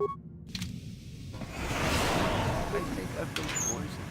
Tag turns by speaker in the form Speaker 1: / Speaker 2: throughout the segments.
Speaker 1: I think I've been poisoned.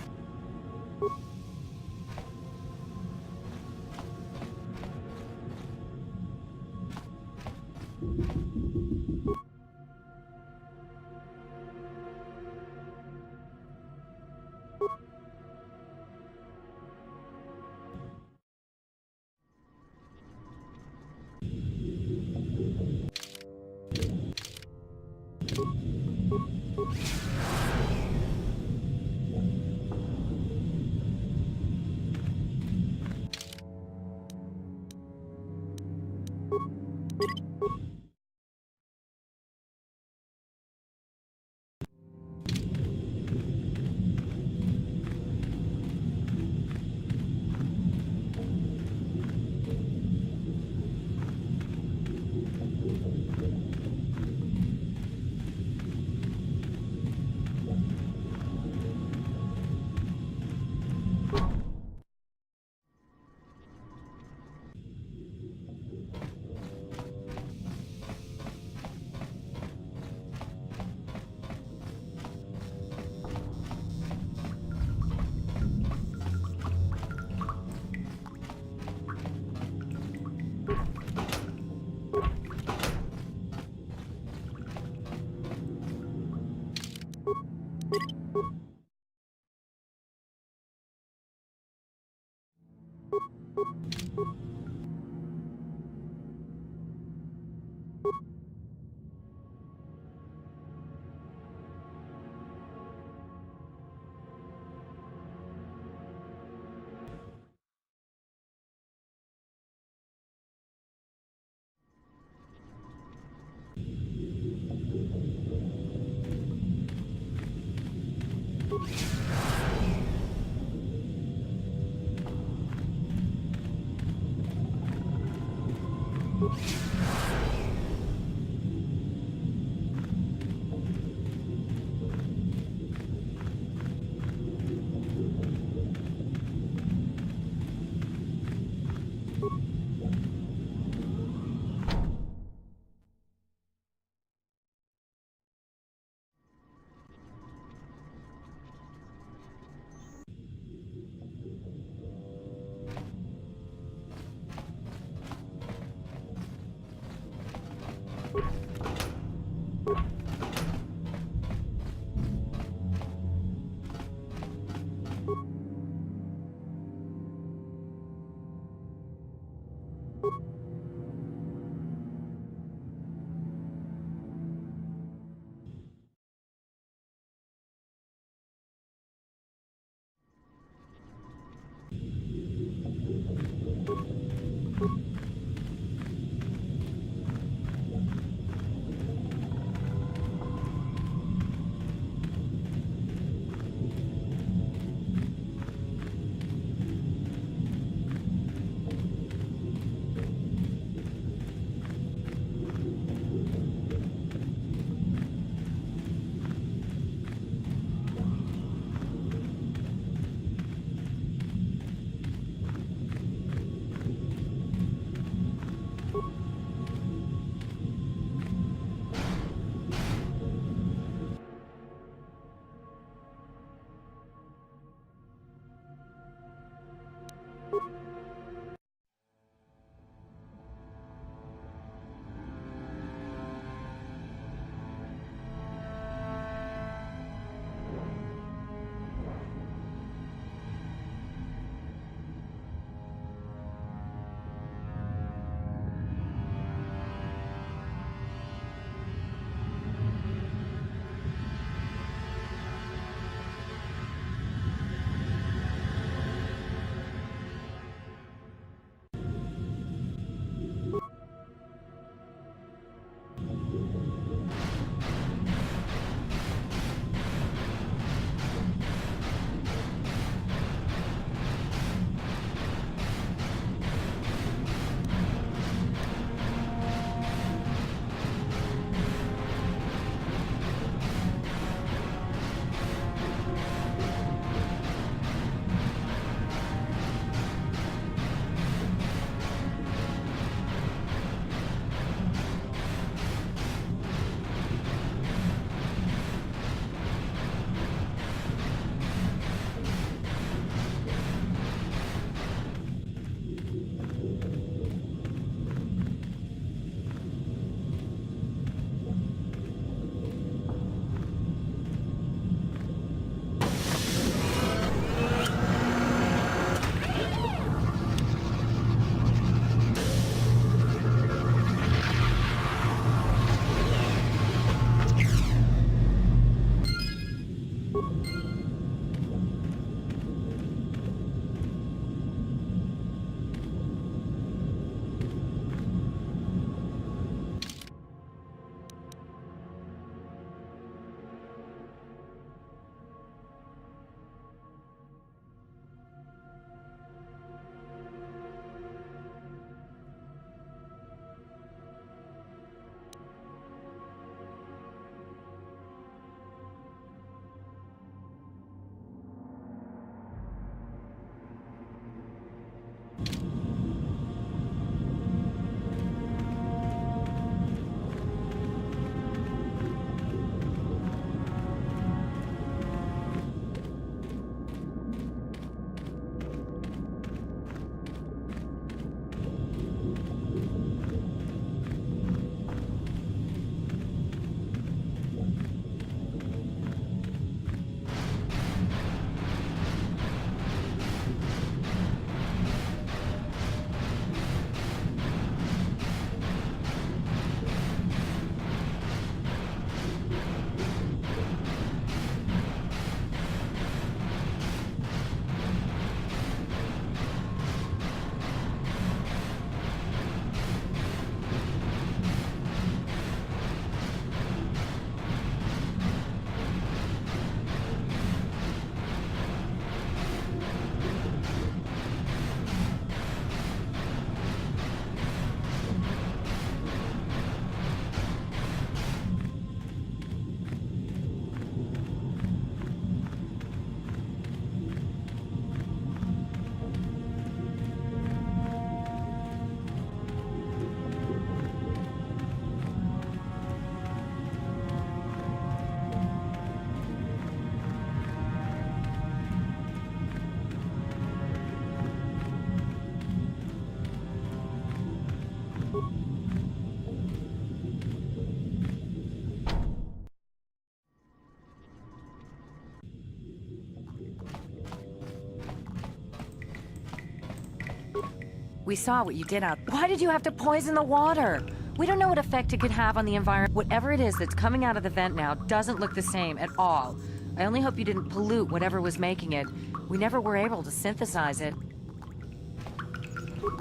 Speaker 2: We saw what you did out. Why did you have to poison the water? We don't know what effect it could have on the environment. Whatever it is that's coming out of the vent now doesn't look the same at all. I only hope you didn't pollute whatever was making it. We never were able to synthesize it.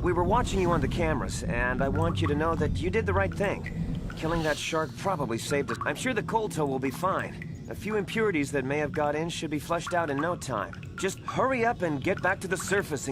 Speaker 3: We were watching you on the cameras, and I want you to know that you did the right thing. Killing that shark probably saved us. I'm sure the cold tow will be fine. A few impurities that may have got in should be flushed out in no time. Just hurry up and get back to the surface.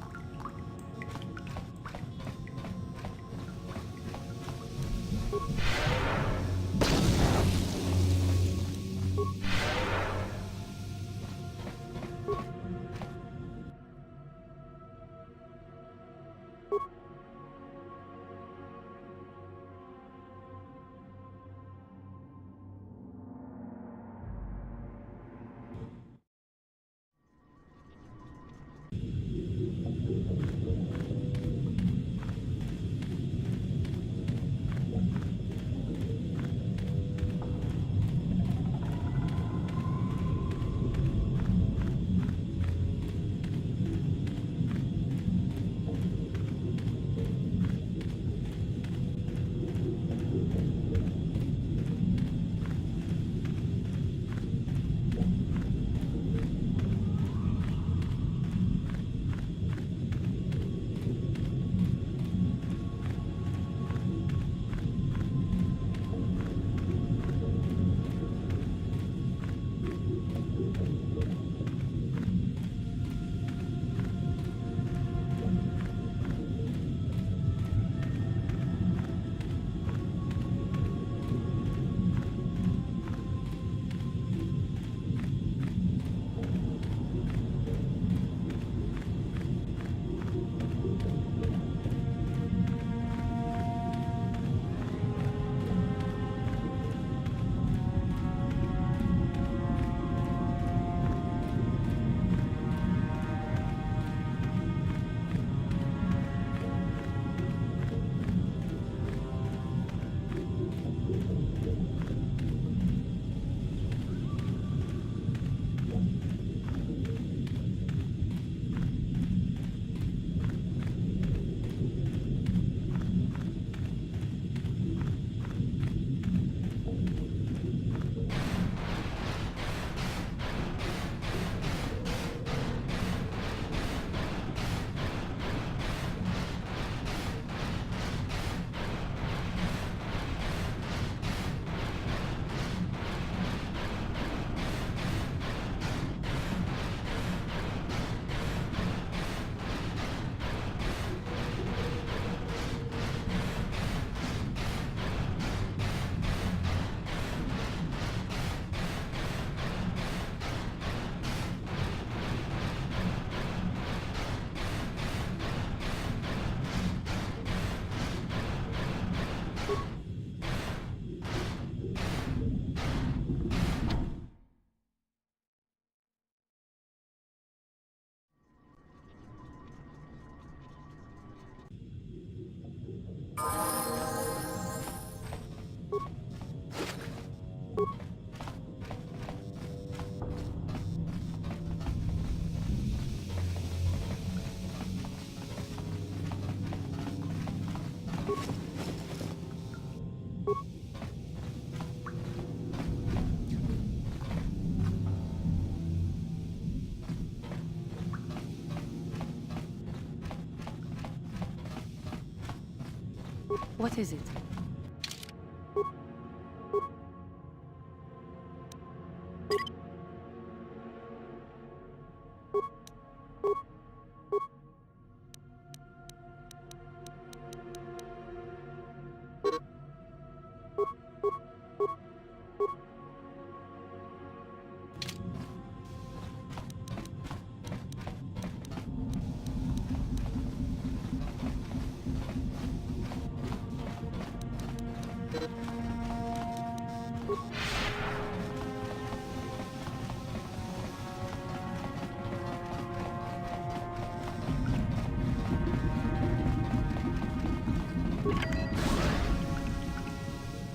Speaker 2: What is it?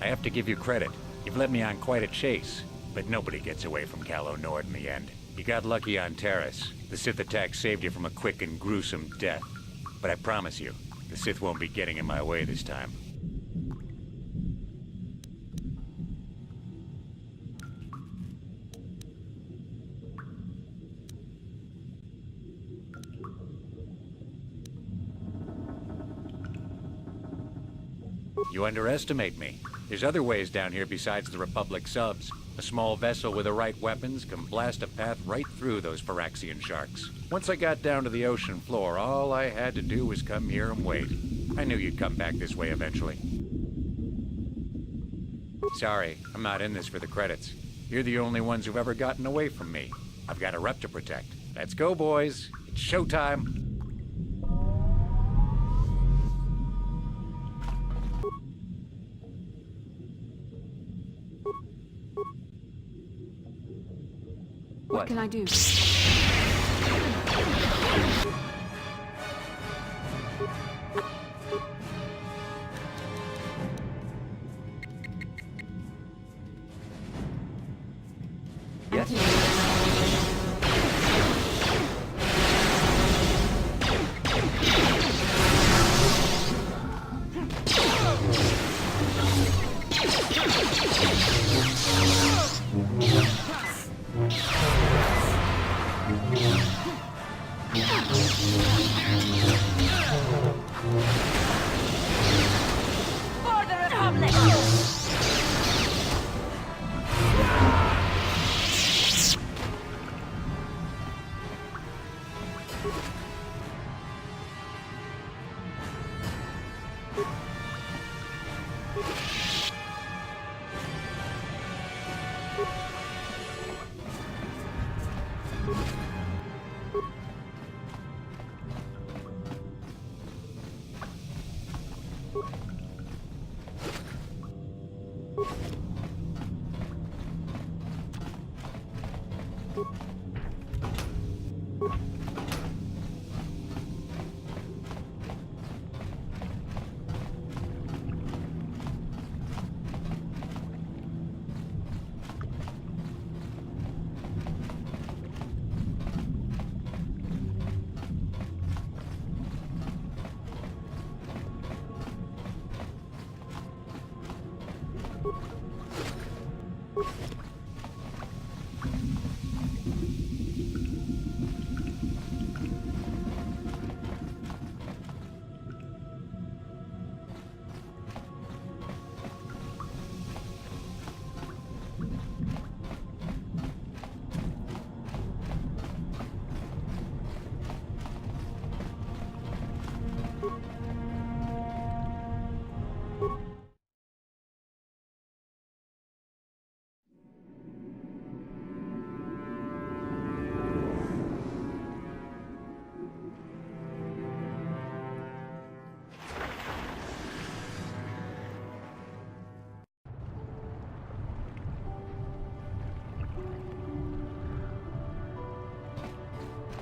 Speaker 4: I have to give you credit. You've led me on quite a chase, but nobody gets away from Calo Nord in the end. You got lucky on Terrace. The Sith attack saved you from a quick and gruesome death. But I promise you, The Sith won't be getting in my way this time. You underestimate me. There's other ways down here besides the Republic subs. A small vessel with the right weapons can blast a path right through those Phyraxian sharks. Once I got down to the ocean floor, all I had to do was come here and wait. I knew you'd come back this way eventually. Sorry, I'm not in this for the credits. You're the only ones who've ever gotten away from me. I've got a rep to protect. Let's go, boys. It's showtime.
Speaker 5: What can I do?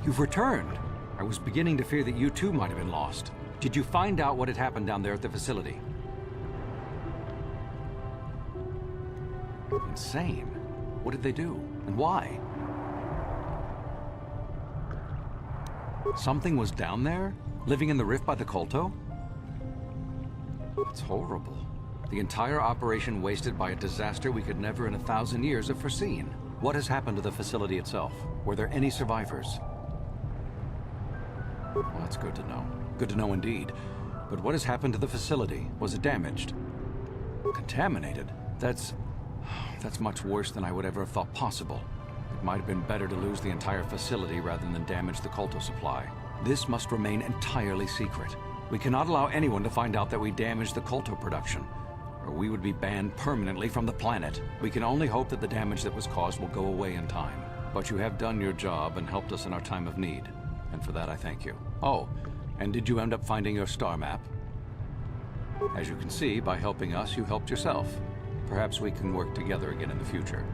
Speaker 6: You've returned. I was beginning to fear that you too might have been lost. Did you find out what had happened down there at the facility? Insane. What did they do? And why? Something was down there? Living in the rift by the Kolto? It's horrible. The entire operation wasted by a disaster we could never in 1,000 years have foreseen. What has happened to the facility itself? Were there any survivors? Well, that's good to know. Good to know indeed. But what has happened to the facility? Was it damaged? Contaminated? That's much worse than I would ever have thought possible. It might have been better to lose the entire facility rather than damage the Kolto supply. This must remain entirely secret. We cannot allow anyone to find out that we damaged the Kolto production, or we would be banned permanently from the planet. We can only hope that the damage that was caused will go away in time. But you have done your job and helped us in our time of need. And for that I thank you. Oh, and did you end up finding your star map? As you can see, by helping us, you helped yourself. Perhaps we can work together again in the future.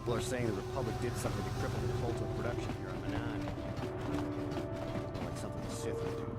Speaker 1: People are saying the Republic did something to cripple the cult of production here on Manaan. Like something the Sith would do.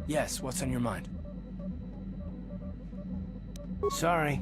Speaker 7: Yes, what's on your mind?
Speaker 3: Sorry.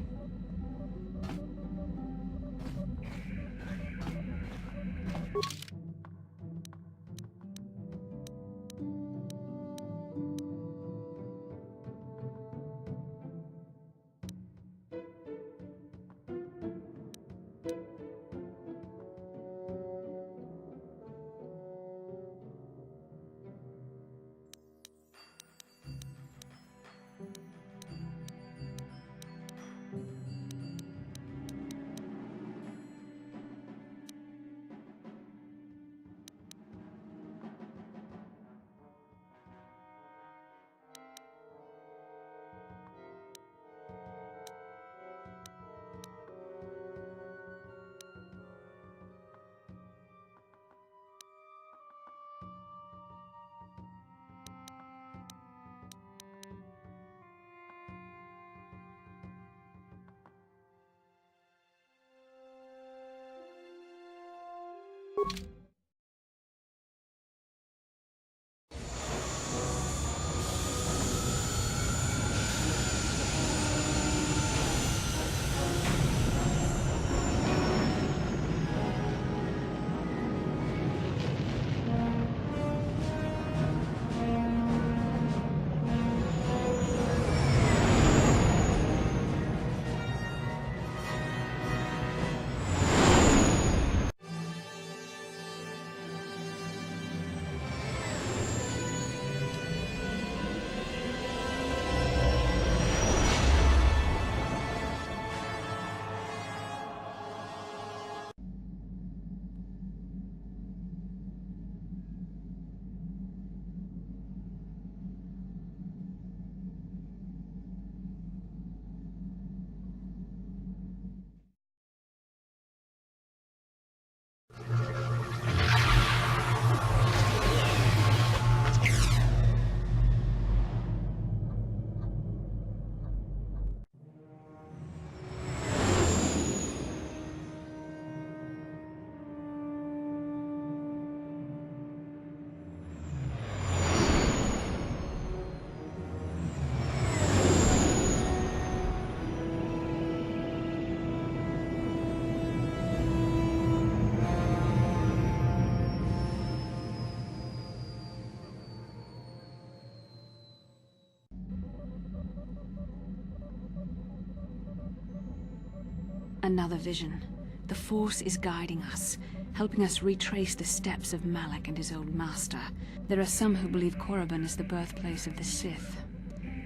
Speaker 5: Another vision. The Force is guiding us, helping us retrace the steps of Malak and his old master. There are some who believe Korriban is the birthplace of the Sith.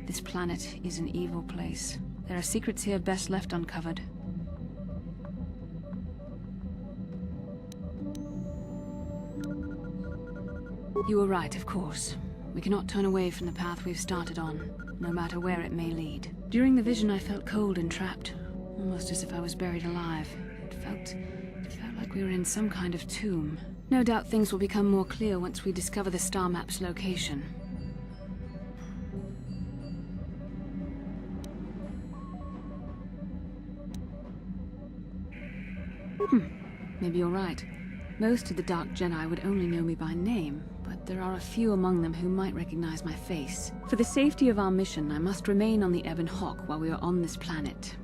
Speaker 5: This planet is an evil place. There are secrets here best left uncovered. You were right, of course. We cannot turn away from the path we've started on, no matter where it may lead. During the vision, I felt cold and trapped, almost as if I was buried alive. It felt like we were in some kind of tomb. No doubt things will become more clear once we discover the star map's location. Maybe you're right. Most of the Dark Jedi would only know me by name, but there are a few among them who might recognize my face. For the safety of our mission, I must remain on the Ebon Hawk while we are on this planet.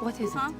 Speaker 5: What is it?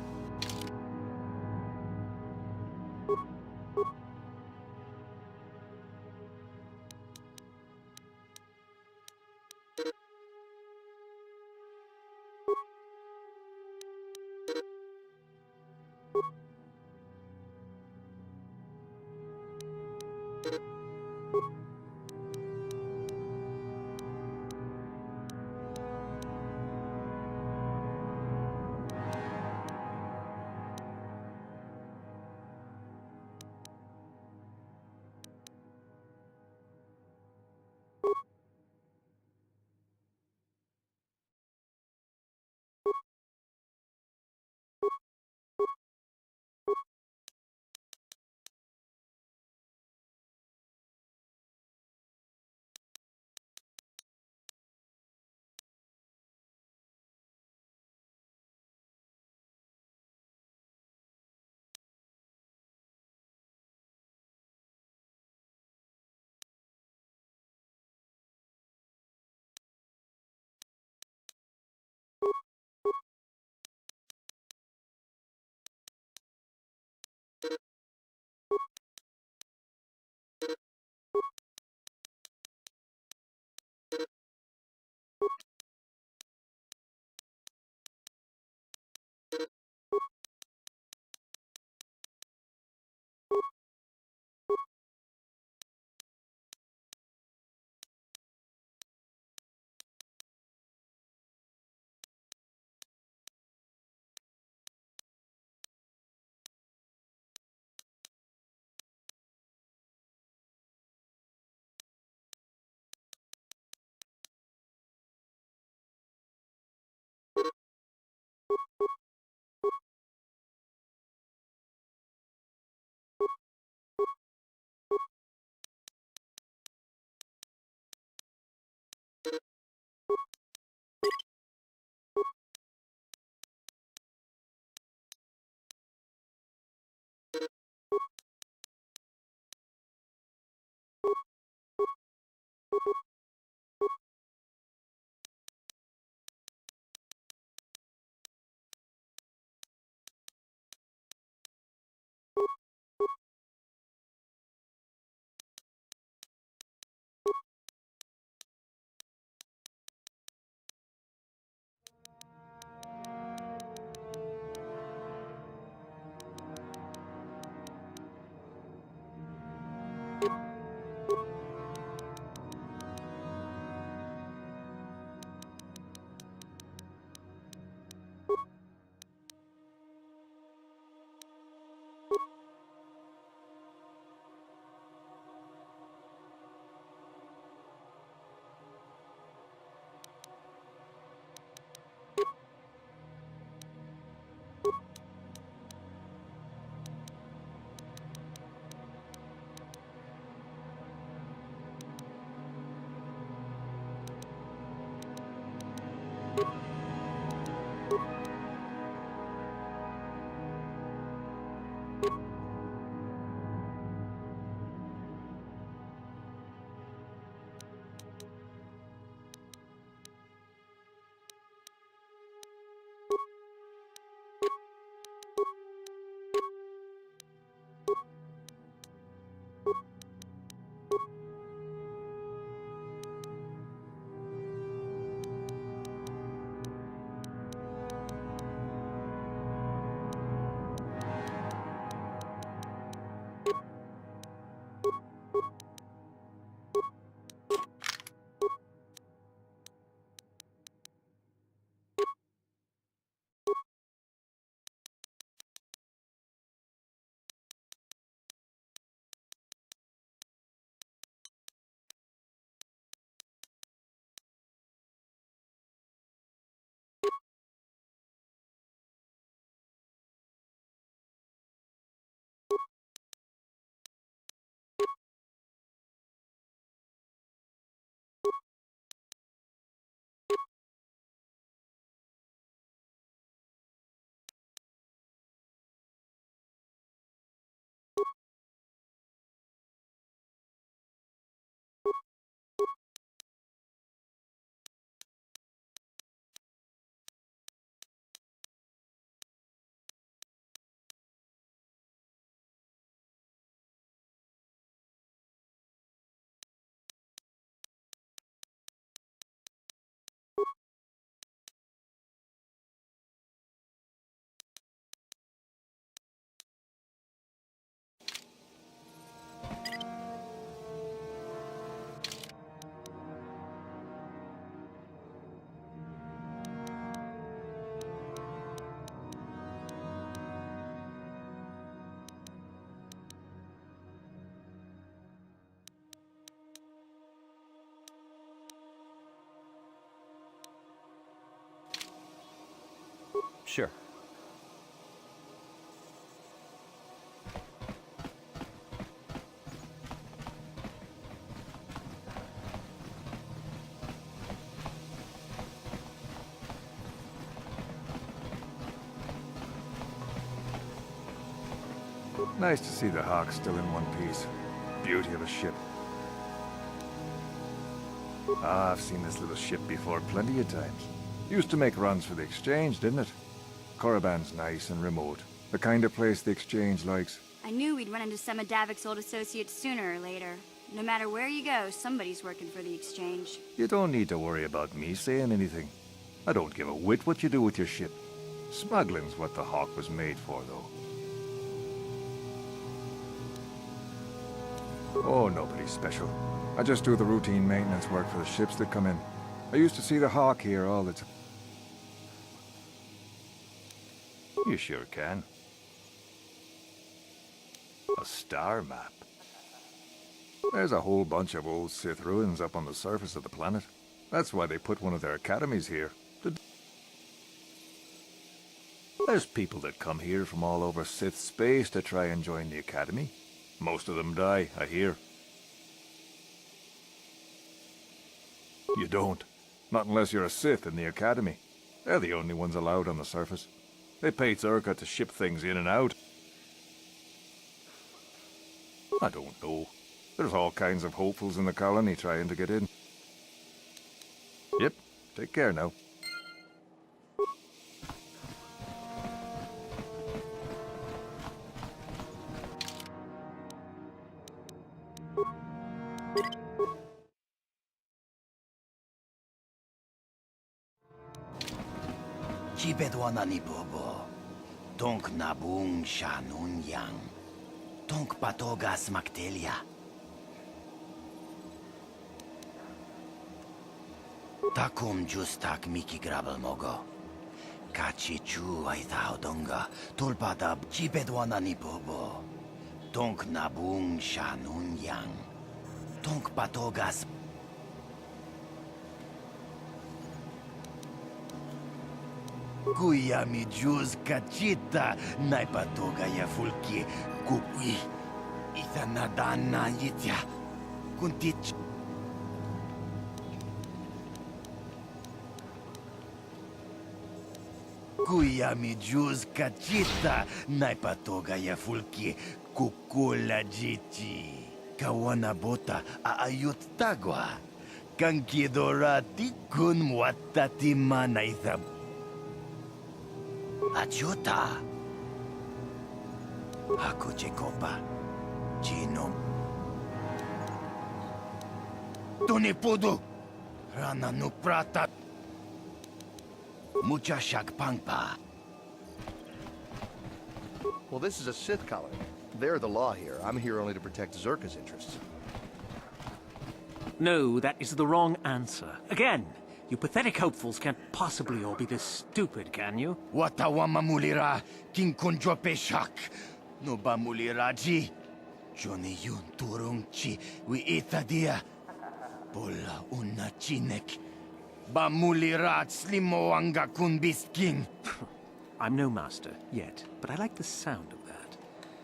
Speaker 8: Nice to see the Hawk still in one piece. Beauty of a ship. Ah, I've seen this little ship before plenty of times. Used to make runs for the Exchange, didn't it? Korriban's nice and remote. The kind of place the Exchange likes.
Speaker 9: I knew we'd run into some of Davik's old associates sooner or later. No matter where you go, somebody's working for the Exchange.
Speaker 8: You don't need to worry about me saying anything. I don't give a whit what you do with your ship. Smuggling's what the Hawk was made for, though. Oh, nobody special. I just do the routine maintenance work for the ships that come in. I used to see the Hawk here all the time. You sure can. A star map. There's a whole bunch of old Sith ruins up on the surface of the planet. That's why they put one of their academies here. There's people that come here from all over Sith space to try and join the academy. Most of them die, I hear. You don't. Not unless you're a Sith in the academy. They're the only ones allowed on the surface. They pay Zerka to ship things in and out. I don't know. There's all kinds of hopefuls in the colony trying to get in. Yep, take care now.
Speaker 10: Chibedwana ni bobo. Tonk nabung shanun yang. Tonk patogas maktelia. Takum justak miki grabel mogo. Kachi chu ay donga. Tulpadab chibedwana ni bobo. Tonk nabung shanun yang. Tonk patogas. Kuya mi juz kachita naipatoga ya fulki kukui itanadana yitya kuntich. Kuya mi juz kachita naipatoga ya fulki kukula jiti kawana bota aayut tagwa kankidorati kun mwatati manaithab. Ajuta. Ako Jacoba. Gino. Tunipudu. Rana nuprata. Mucha shakpangpa.
Speaker 11: Well, this is a Sith colony. They're the law here. I'm here only to protect Zerka's interests.
Speaker 12: No, that is the wrong answer. Again, you pathetic hopefuls can't possibly all be this stupid, can you?
Speaker 10: Watawama mulira king kunjope shak. No ba muliraji. Johnny yun turungchi wi itadia. Bola una chinek. Ba mulirat slimo anga kunbisking.
Speaker 12: I'm no master, yet, but I like the sound of that.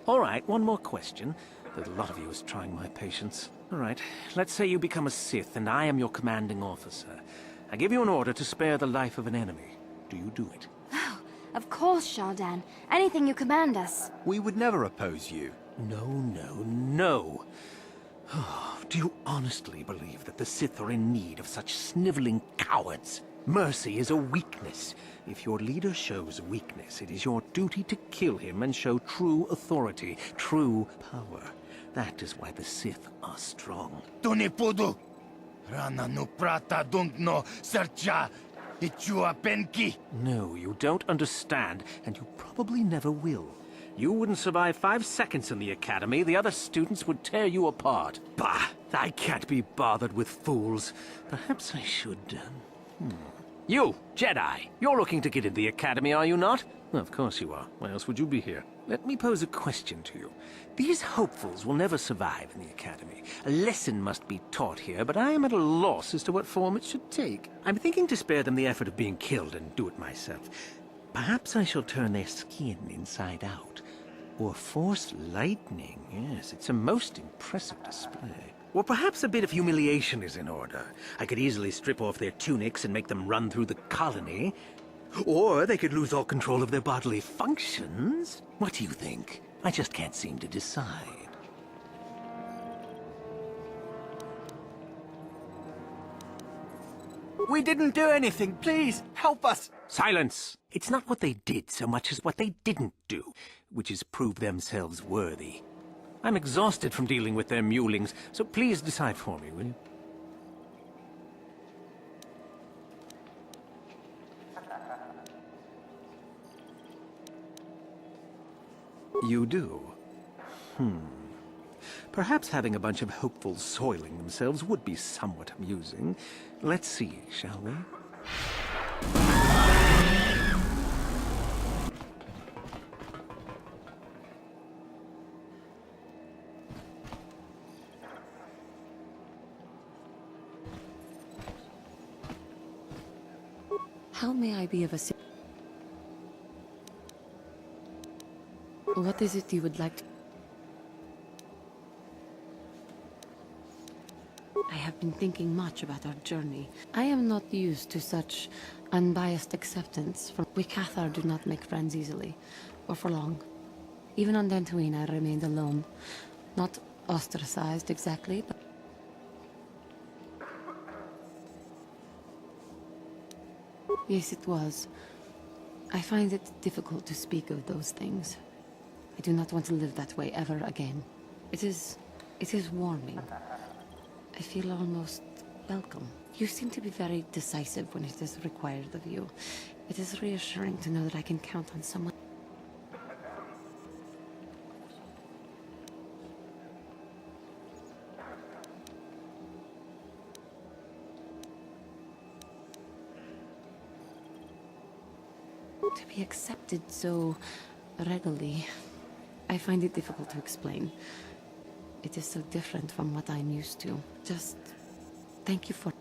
Speaker 12: All right, one more question. The lot of you is trying my patience. All right, let's say you become a Sith and I am your commanding officer. I give you an order to spare the life of an enemy. Do you do it?
Speaker 9: Oh, of course, Shardan. Anything you command us.
Speaker 1: We would never oppose you.
Speaker 12: No, no, no. Do you honestly believe that the Sith are in need of such sniveling cowards? Mercy is a weakness. If your leader shows weakness, it is your duty to kill him and show true authority, true power. That is why the Sith are strong.
Speaker 10: Tunipudu. Rana no prata don't know sercha ichua penki.
Speaker 12: No, you don't understand, and you probably never will. You wouldn't survive 5 seconds in the academy. The other students would tear you apart. Bah! I can't be bothered with fools. Perhaps I should, You, Jedi, you're looking to get in the academy, are you not? Of course you are. Why else would you be here? Let me pose a question to you. These hopefuls will never survive in the academy. A lesson must be taught here, but I am at a loss as to what form it should take. I'm thinking to spare them the effort of being killed and do it myself. Perhaps I shall turn their skin inside out. Or force lightning. Yes, it's a most impressive display. Or perhaps a bit of humiliation is in order. I could easily strip off their tunics and make them run through the colony. Or they could lose all control of their bodily functions. What do you think? I just can't seem to decide.
Speaker 10: We didn't do anything. Please, help us.
Speaker 12: Silence! It's not what they did so much as what they didn't do, which is prove themselves worthy. I'm exhausted from dealing with their mulings, so please decide for me, will you? You do? Perhaps having a bunch of hopefuls soiling themselves would be somewhat amusing. Let's see, shall we?
Speaker 5: How may I be of assistance? What is it you would like to... I have been thinking much about our journey. I am not used to such unbiased acceptance from... We Cathar do not make friends easily, or for long. Even on Dantooine I remained alone. Not ostracized exactly, but... Yes, it was. I find it difficult to speak of those things. I do not want to live that way ever again. It is warming. I feel almost welcome. You seem to be very decisive when it is required of you. It is reassuring to know that I can count on someone. To be accepted so readily, I find it difficult to explain. It is so different from what I'm used to. Just thank you for...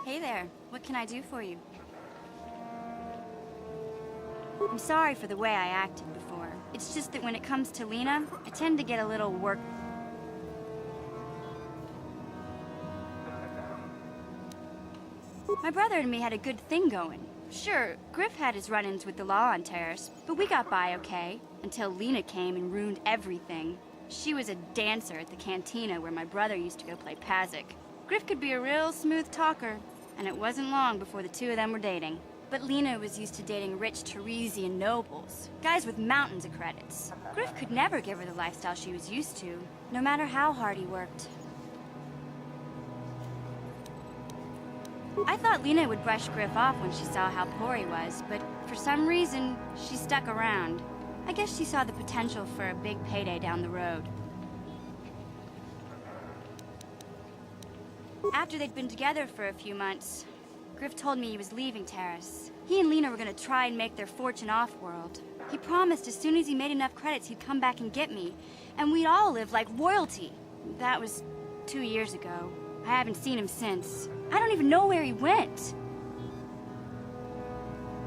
Speaker 9: Hey there, what can I do for you? I'm sorry for the way I acted before. It's just that when it comes to Lena, I tend to get a little worked. My brother and me had a good thing going. Sure, Griff had his run-ins with the law on Terrace, but we got by okay, until Lena came and ruined everything. She was a dancer at the cantina where my brother used to go play Pazic. Griff could be a real smooth talker, and it wasn't long before the two of them were dating. But Lena was used to dating rich Teresian nobles, guys with mountains of credits. Griff could never give her the lifestyle she was used to, no matter how hard he worked. I thought Lena would brush Griff off when she saw how poor he was, but for some reason, she stuck around. I guess she saw the potential for a big payday down the road. After they'd been together for a few months, Griff told me he was leaving Terrace. He and Lena were gonna try and make their fortune off-world. He promised as soon as he made enough credits, he'd come back and get me, and we'd all live like royalty. That was 2 years ago. I haven't seen him since. I don't even know where he went.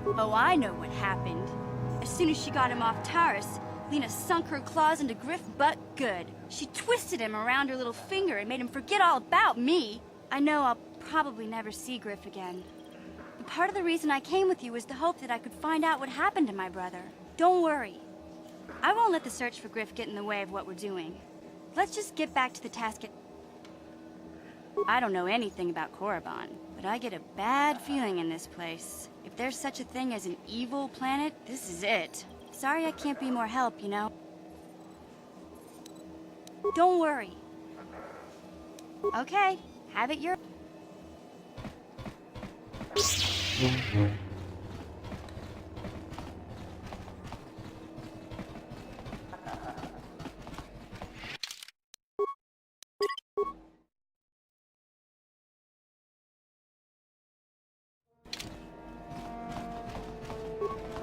Speaker 9: Oh, I know what happened. As soon as she got him off Terrace, Lena sunk her claws into Griff butt good. She twisted him around her little finger and made him forget all about me. I know I'll probably never see Griff again. But part of the reason I came with you was the hope that I could find out what happened to my brother. Don't worry. I won't let the search for Griff get in the way of what we're doing. Let's just get back to the task at... I don't know anything about Korriban, but I get a bad feeling in this place. If there's such a thing as an evil planet, this is it. Sorry I can't be more help, you know? Don't worry. Okay, have it your...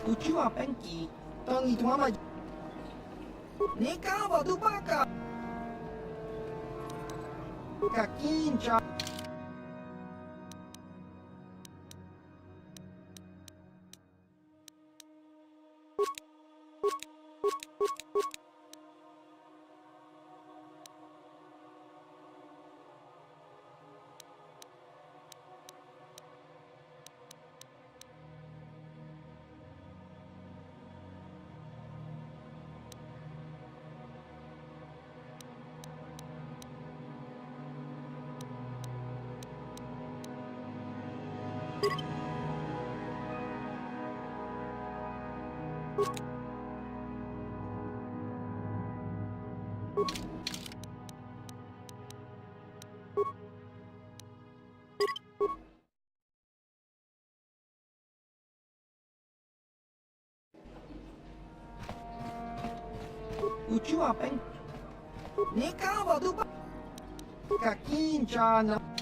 Speaker 13: Ucua Penki, Tangi Tuama. Nika Vadubaka. Kakincha. うちはペンニカワドバカキンちゃん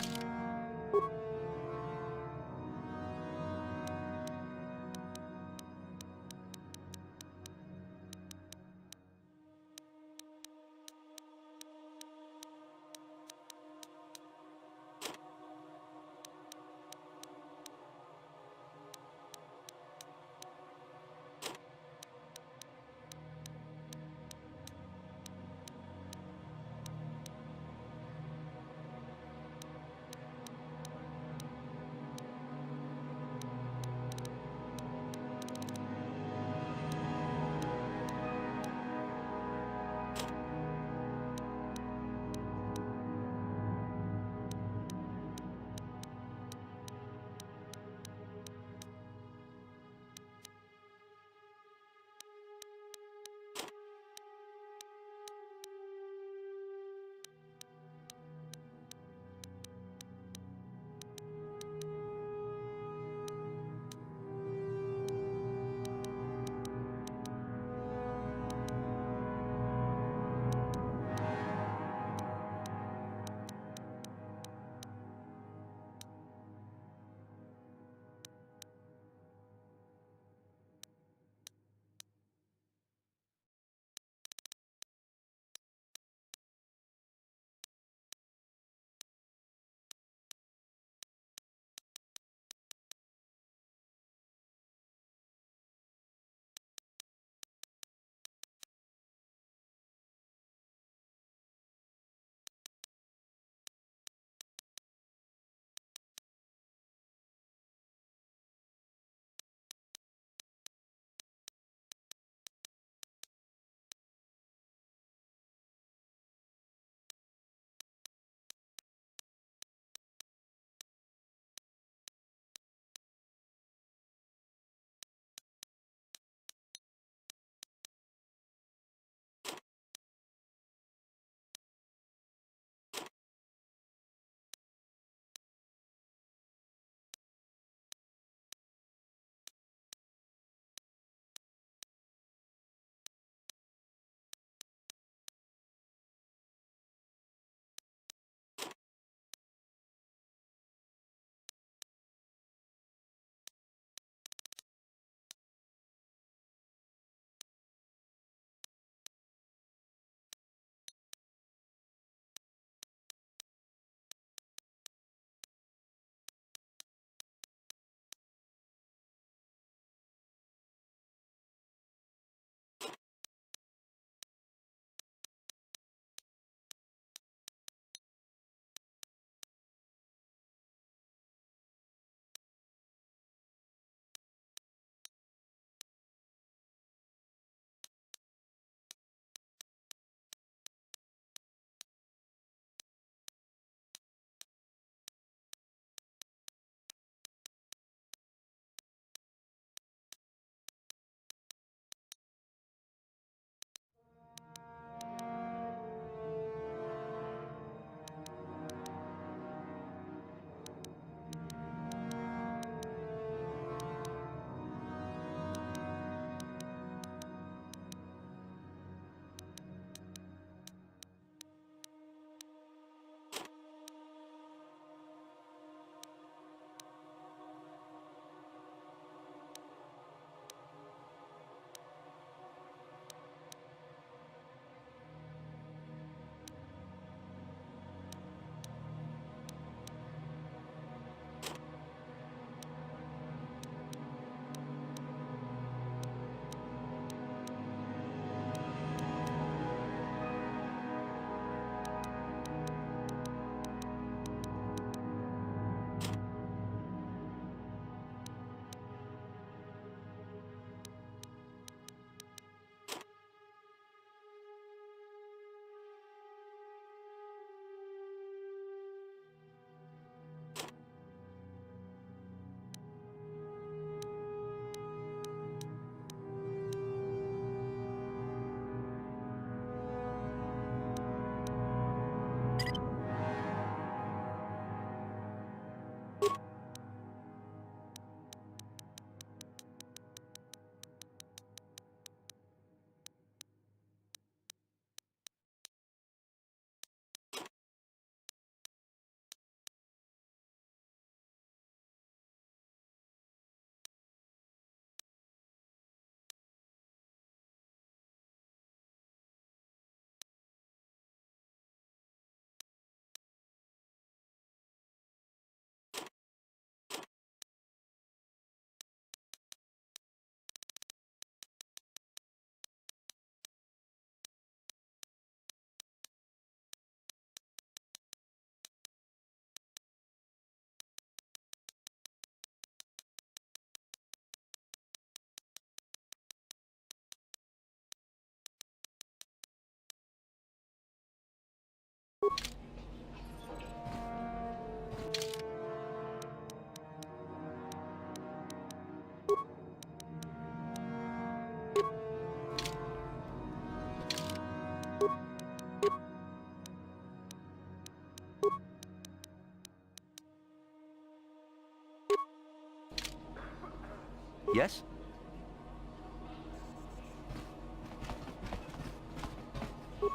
Speaker 12: Yes?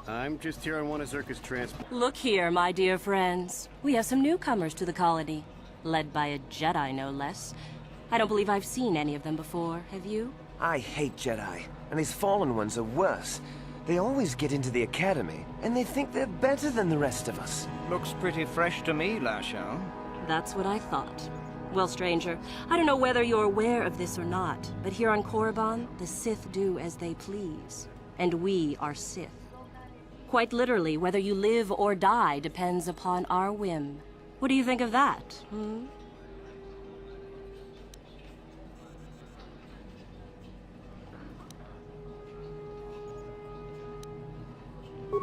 Speaker 1: I'm just here on one of Zerka's transport.
Speaker 14: Look here, my dear friends. We have some newcomers to the colony. Led by a Jedi, no less. I don't believe I've seen any of them before, have you?
Speaker 3: I hate Jedi, and these fallen ones are worse. They always get into the academy, and they think they're better than the rest of us.
Speaker 15: Looks pretty fresh to me, Lasho.
Speaker 14: That's what I thought. Well, stranger, I don't know whether you're aware of this or not, but here on Korriban, the Sith do as they please. And we are Sith. Quite literally, whether you live or die depends upon our whim. What do you think of that, hmm?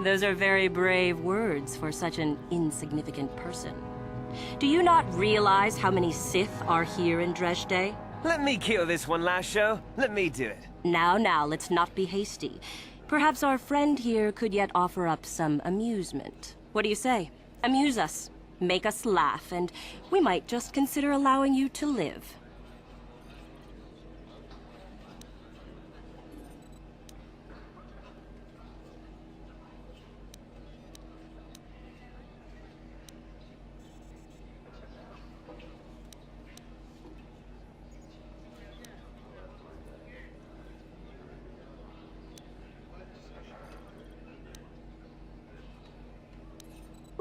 Speaker 14: Those are very brave words for such an insignificant person. Do you not realize how many Sith are here in Dresde?
Speaker 3: Let me kill this one, Lasho. Let me do it.
Speaker 14: Now, let's not be hasty. Perhaps our friend here could yet offer up some amusement. What do you say? Amuse us, make us laugh, and we might just consider allowing you to live.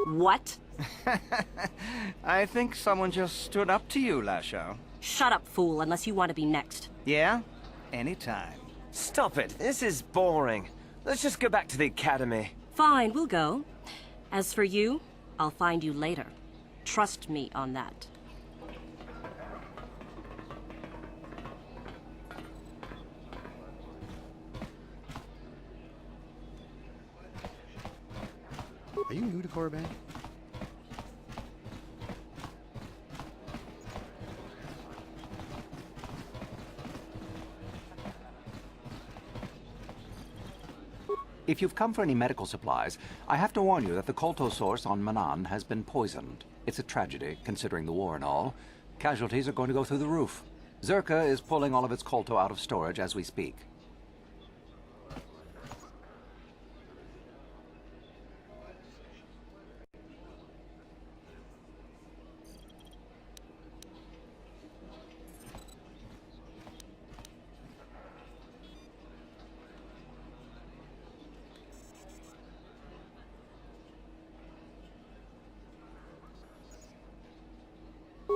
Speaker 14: What?
Speaker 15: I think someone just stood up to you, Lasho.
Speaker 14: Shut up, fool, unless you want to be next.
Speaker 15: Yeah? Anytime.
Speaker 3: Stop it. This is boring. Let's just go back to the academy.
Speaker 14: Fine, we'll go. As for you, I'll find you later. Trust me on that.
Speaker 11: Are you new to Korriban?
Speaker 6: If you've come for any medical supplies, I have to warn you that the Kolto source on Manaan has been poisoned. It's a tragedy, considering the war and all. Casualties are going to go through the roof. Zerka is pulling all of its Kolto out of storage as we speak.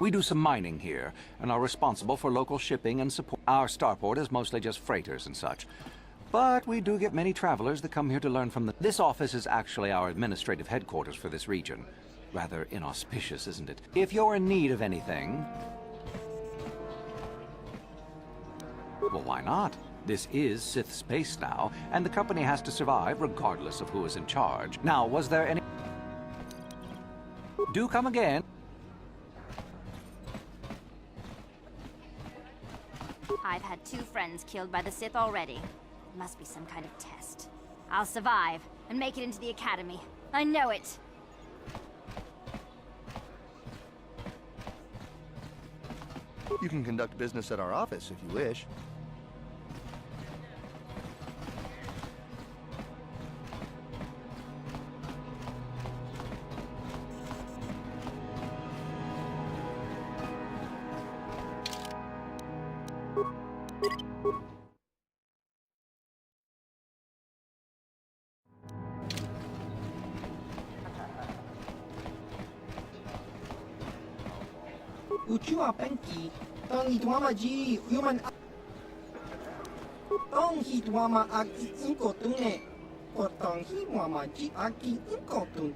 Speaker 6: We do some mining here, and are responsible for local shipping and support. Our starport is mostly just freighters and such. But we do get many travelers that come here to learn from the... This office is actually our administrative headquarters for this region. Rather inauspicious, isn't it? If you're in need of anything... Well, why not? This is Sith space now, and the company has to survive regardless of who is in charge. Now, was there any... Do come again.
Speaker 9: I've had 2 friends killed by the Sith already. It must be some kind of test. I'll survive and make it into the academy. I know it.
Speaker 11: You can conduct business at our office if you wish.
Speaker 13: Uchua penki, tong hitwama ji human tong hitwama aki inkotune, or tong hitwama ji aki inkotun.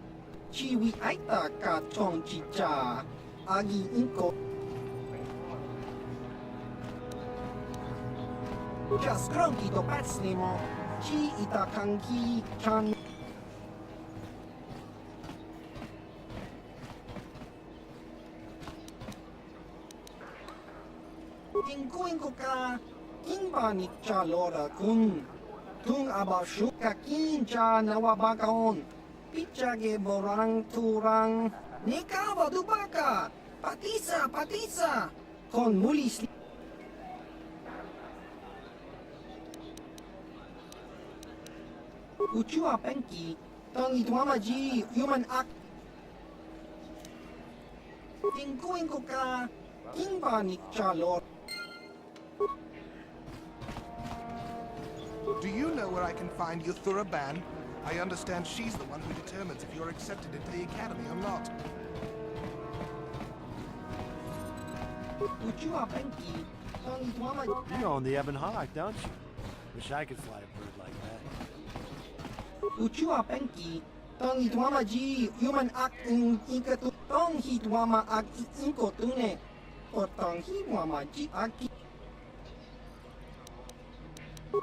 Speaker 13: Chiwi aita ka tong chicha, agi inko. Just grunky to pats nemo, chi ita kanki chan. Ingkuin ko ka, kinbanit cha lora kun. Tung abashu ka kincha nawabakaon. Pichage borang turang. Nika wadubaka, patisa, patisa. Kon mulis. Uchua penki, tang itwamaji, human act. Tingkuin ko ka, kingba ni Charlotte.
Speaker 16: Do you know where I can find Yuthura Ban? I understand she's the one who determines if you're accepted into the Academy or not.
Speaker 13: Uchua penki, tang itwamaji.
Speaker 1: You own the Ebon Hawk, don't you? Wish I could fly a bird like that.
Speaker 13: Uchua penki, tang itwamaji, human act in ikatu, tong hitwama ag inkotune, o tang hitwama ji aki.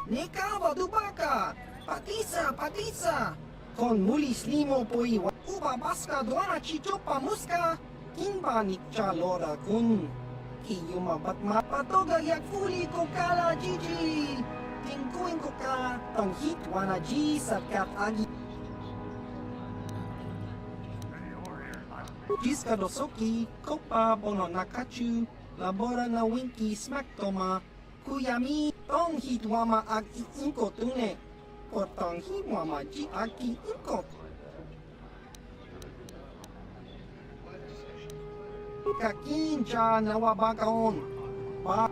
Speaker 13: Neka badubaka, patisa, kon mulis limo po iwa, uba baska doana chichopa muska, kinba ni chalora kun. Iyuma batma patoga yak fuli ko kala jiji, tingkuin ko ka, tong hitwana ji sa kat agi. Jiska dosoki, kopa bono nakachu, labora na winki smack toma, kuyami, tong hitwama ag inko tune, o tong hitwama ji aki inko. Kakinja nawabagaon, ba.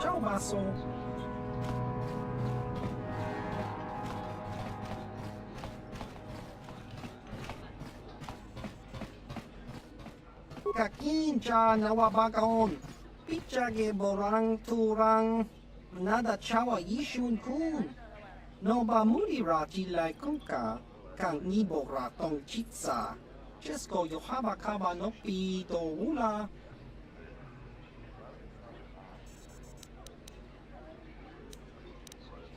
Speaker 13: Ciao baso. Kakinja nawabagaon, pichage borang turang, nada chawa yishun kun. No ba muri rati lai kunka, kang nibo ratong chitsa. Chesko yohaba kaba nopi do ula.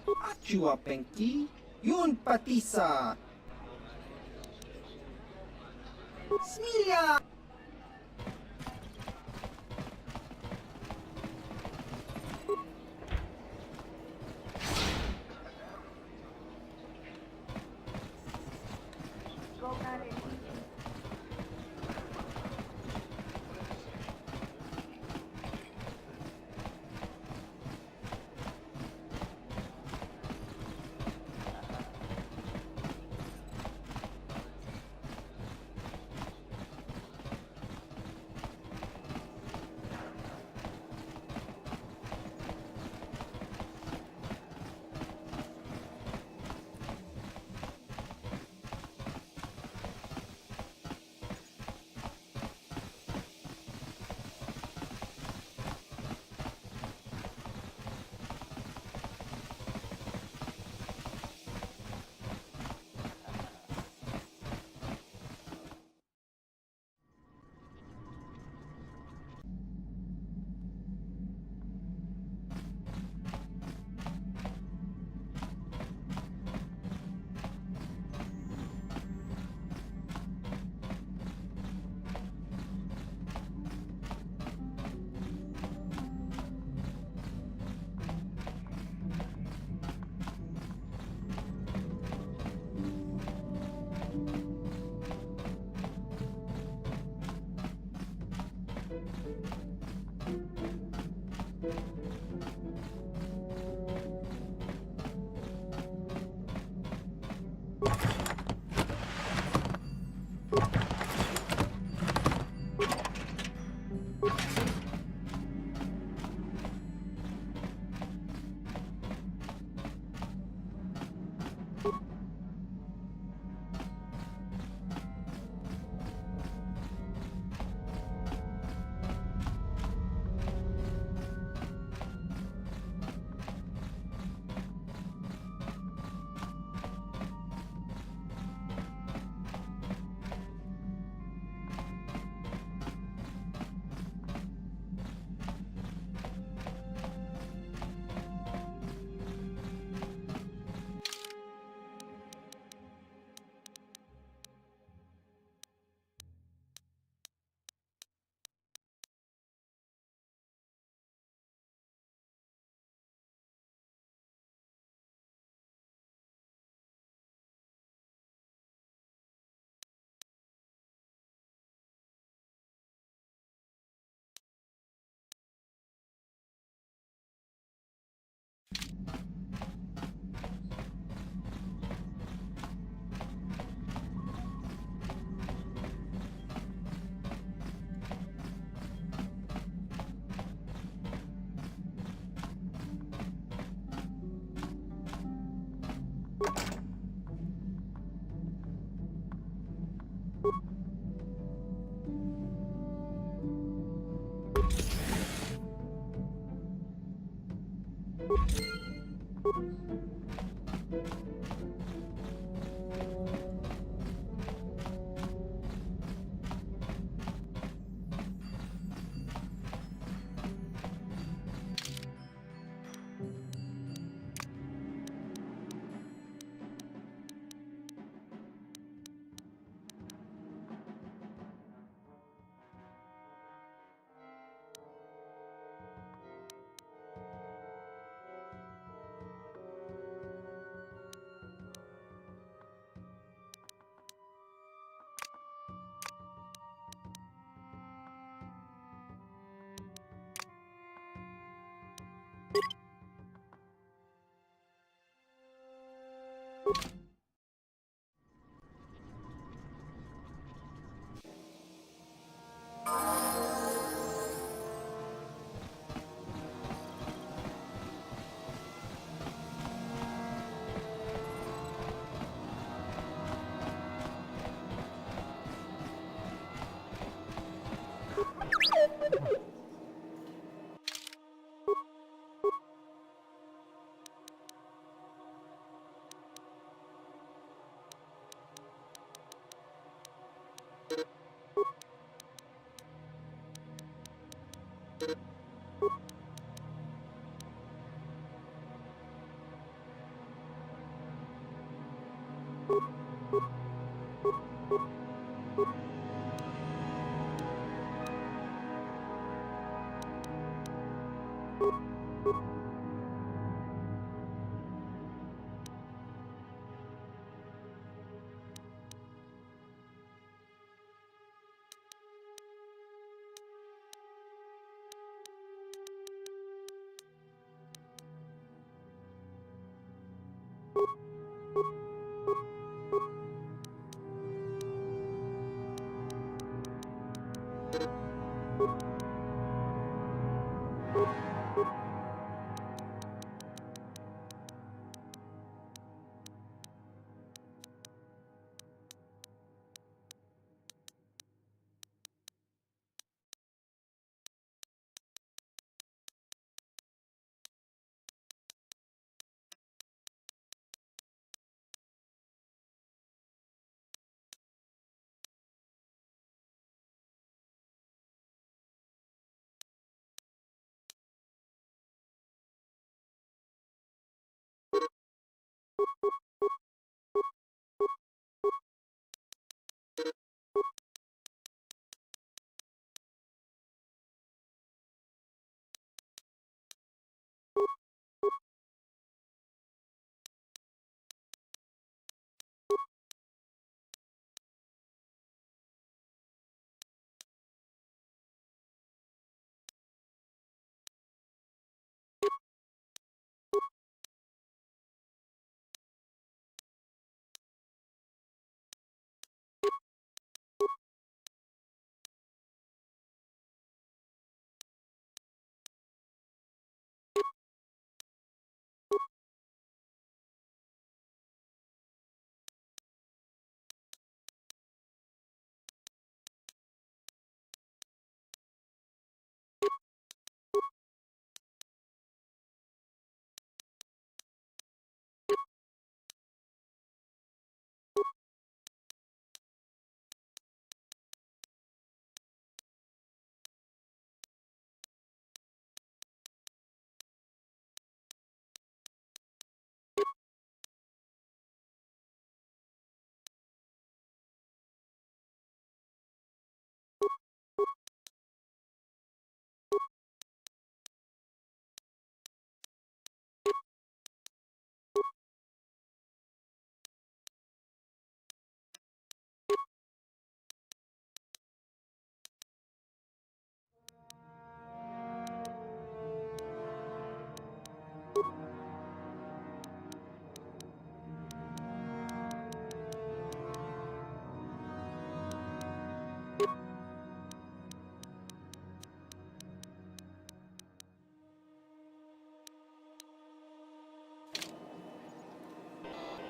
Speaker 13: Achua penki, yun patisa. Smilia!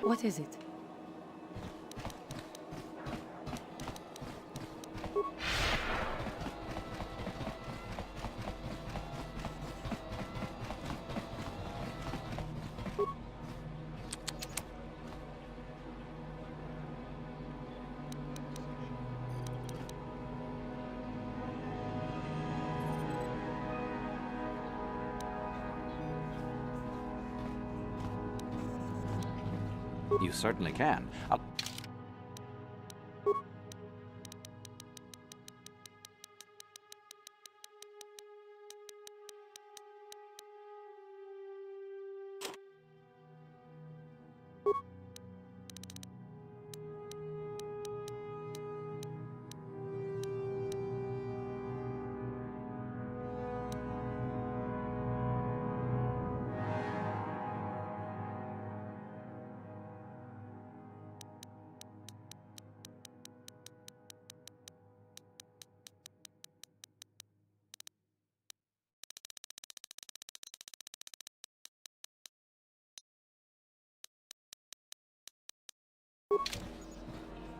Speaker 2: What is it?
Speaker 6: You certainly can.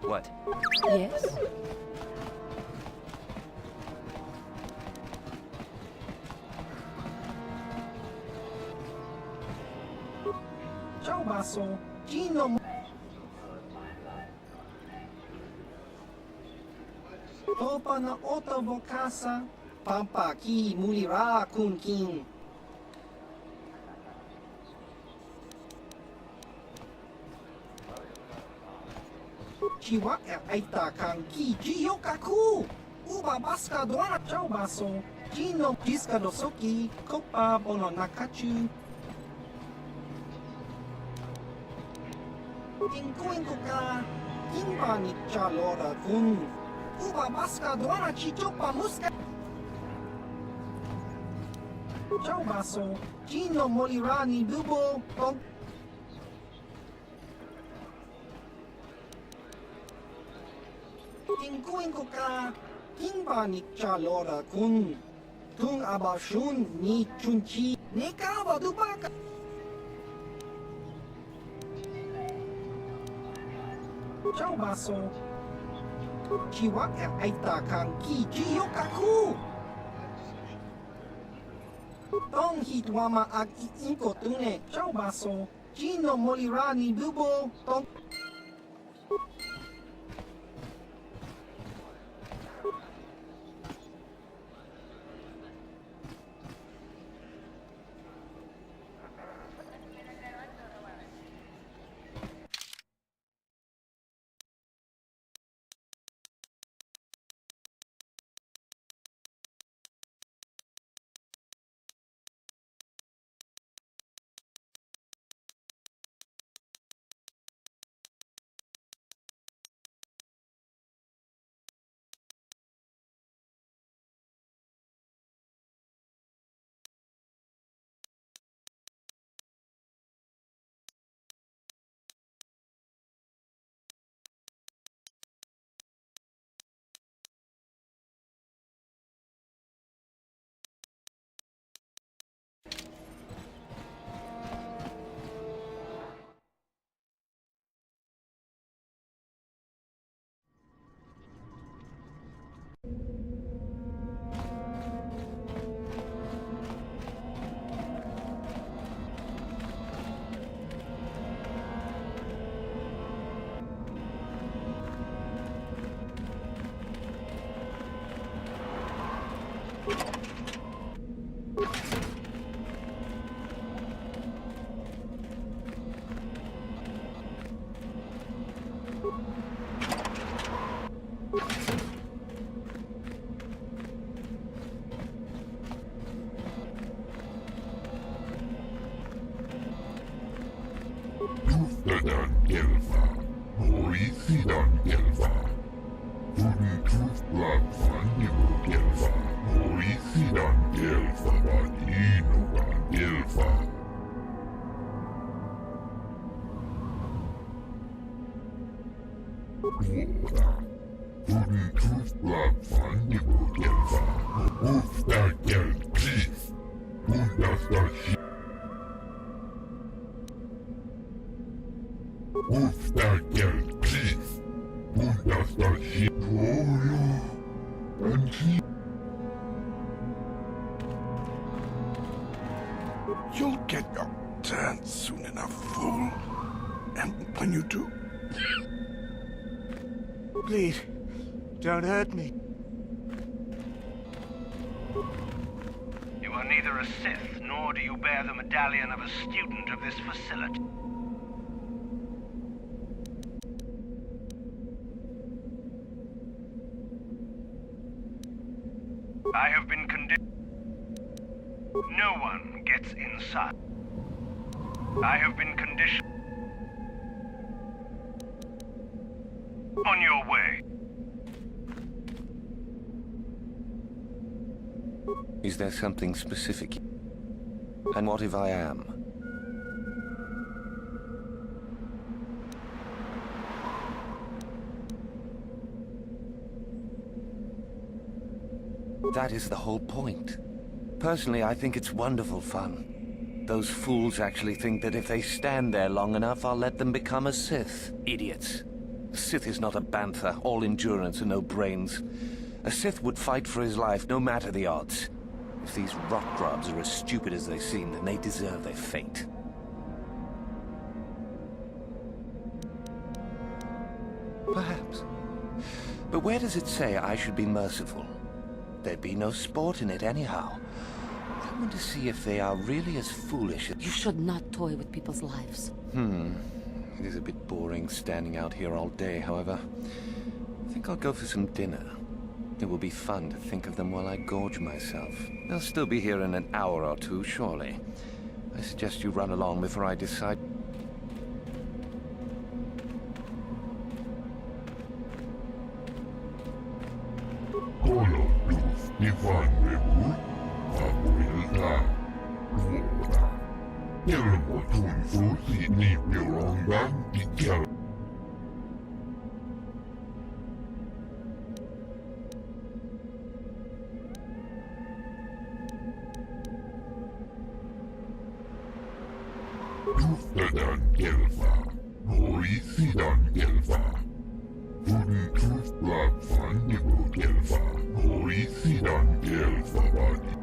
Speaker 15: What?
Speaker 2: Yes?
Speaker 13: Ciao baso, Gino. Topa na otovo casa, pampa ki mulira kun king. Chiwa aita kang ki jiyokaku. Uba baska doana ciao baso, Gino jiska dosoki, kopa bono nakachu. Tingkuin ka, kimba ni chalora kun. Uba baska doana chichopa muska. Ciao baso, Gino molirani bubo, tong. Tingkuin ka, kimba ni chalora kun. Tung abashun ni chunchi, neka badubaka. Ciao baso. Chiwa aita kang ki jiyokaku. Tong hitwama ag inko tune. Ciao baso. Gino molirani bubo. Tong.
Speaker 17: Tuftadan elfa, hoisidan elfa. Tuflan fannimu elfa, hoisidan elfa, vaan inugan elfa. Tuoda. Tuflan fannimu elfa, huftakel chief. Undasta Huftakel chief. Undasta Hitoyo. And he...
Speaker 16: You'll get your turn soon enough, fool. And when you do...
Speaker 10: Please, don't hurt me.
Speaker 18: You are neither a Sith, nor do you bear the medallion of a student of this facility. I have been conditioned. No one gets inside. I have been conditioned. On your way.
Speaker 19: Is there something specific? And what if I am? That is the whole point. Personally, I think it's wonderful fun. Those fools actually think that if they stand there long enough, I'll let them become a Sith. Idiots. A Sith is not a bantha, all endurance and no brains. A Sith would fight for his life, no matter the odds. If these rock grubs are as stupid as they seem, then they deserve their fate. Perhaps. But where does it say I should be merciful? There'd be no sport in it anyhow. I want to see if they are really as foolish as...
Speaker 20: You should not toy with people's lives.
Speaker 19: It is a bit boring standing out here all day, however. I think I'll go for some dinner. It will be fun to think of them while I gorge myself. They'll still be here in an hour or two, surely. I suggest you run along before I decide...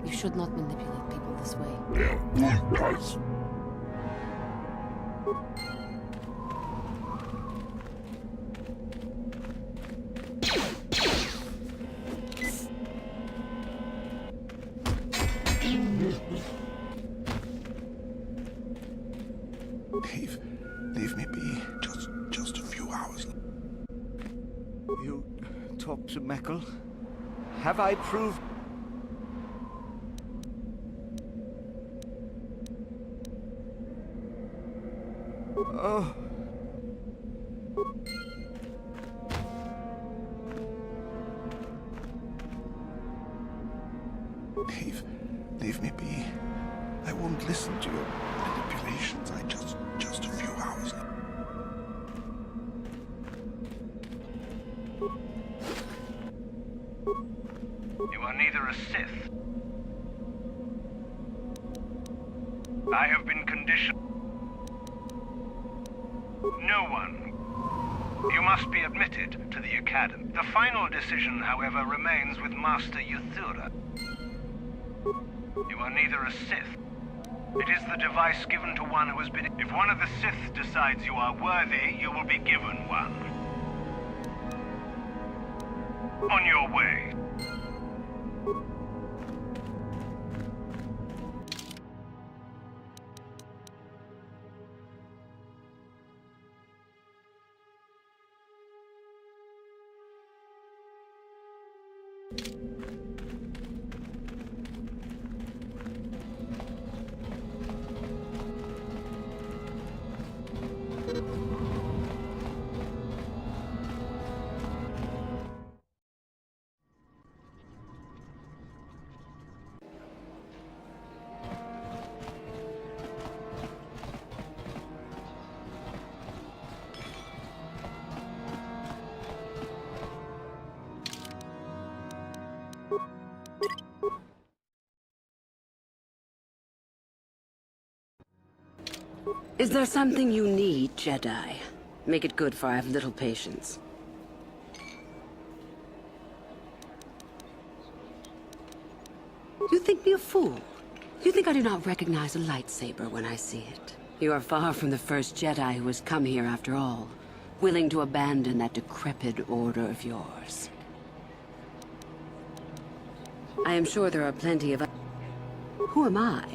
Speaker 20: You should not manipulate people this way.
Speaker 16: Leave me be. Just a few hours.
Speaker 15: You talked to Meckel? Have I proved... Oh.
Speaker 16: Leave me be. I won't listen to your manipulations. Just a few hours.
Speaker 18: You are neither a Sith. I have been conditioned. No one. You must be admitted to the Academy. The final decision, however, remains with Master Yuthura. You are neither a Sith. It is the device given to one who has been... If one of the Sith decides you are worthy, you will be given one. On your way.
Speaker 20: Is there something you need, Jedi? Make it good, for I have little patience. You think me a fool? You think I do not recognize a lightsaber when I see it? You are far from the first Jedi who has come here after all, willing to abandon that decrepit order of yours. I am sure there are plenty of... Who am I?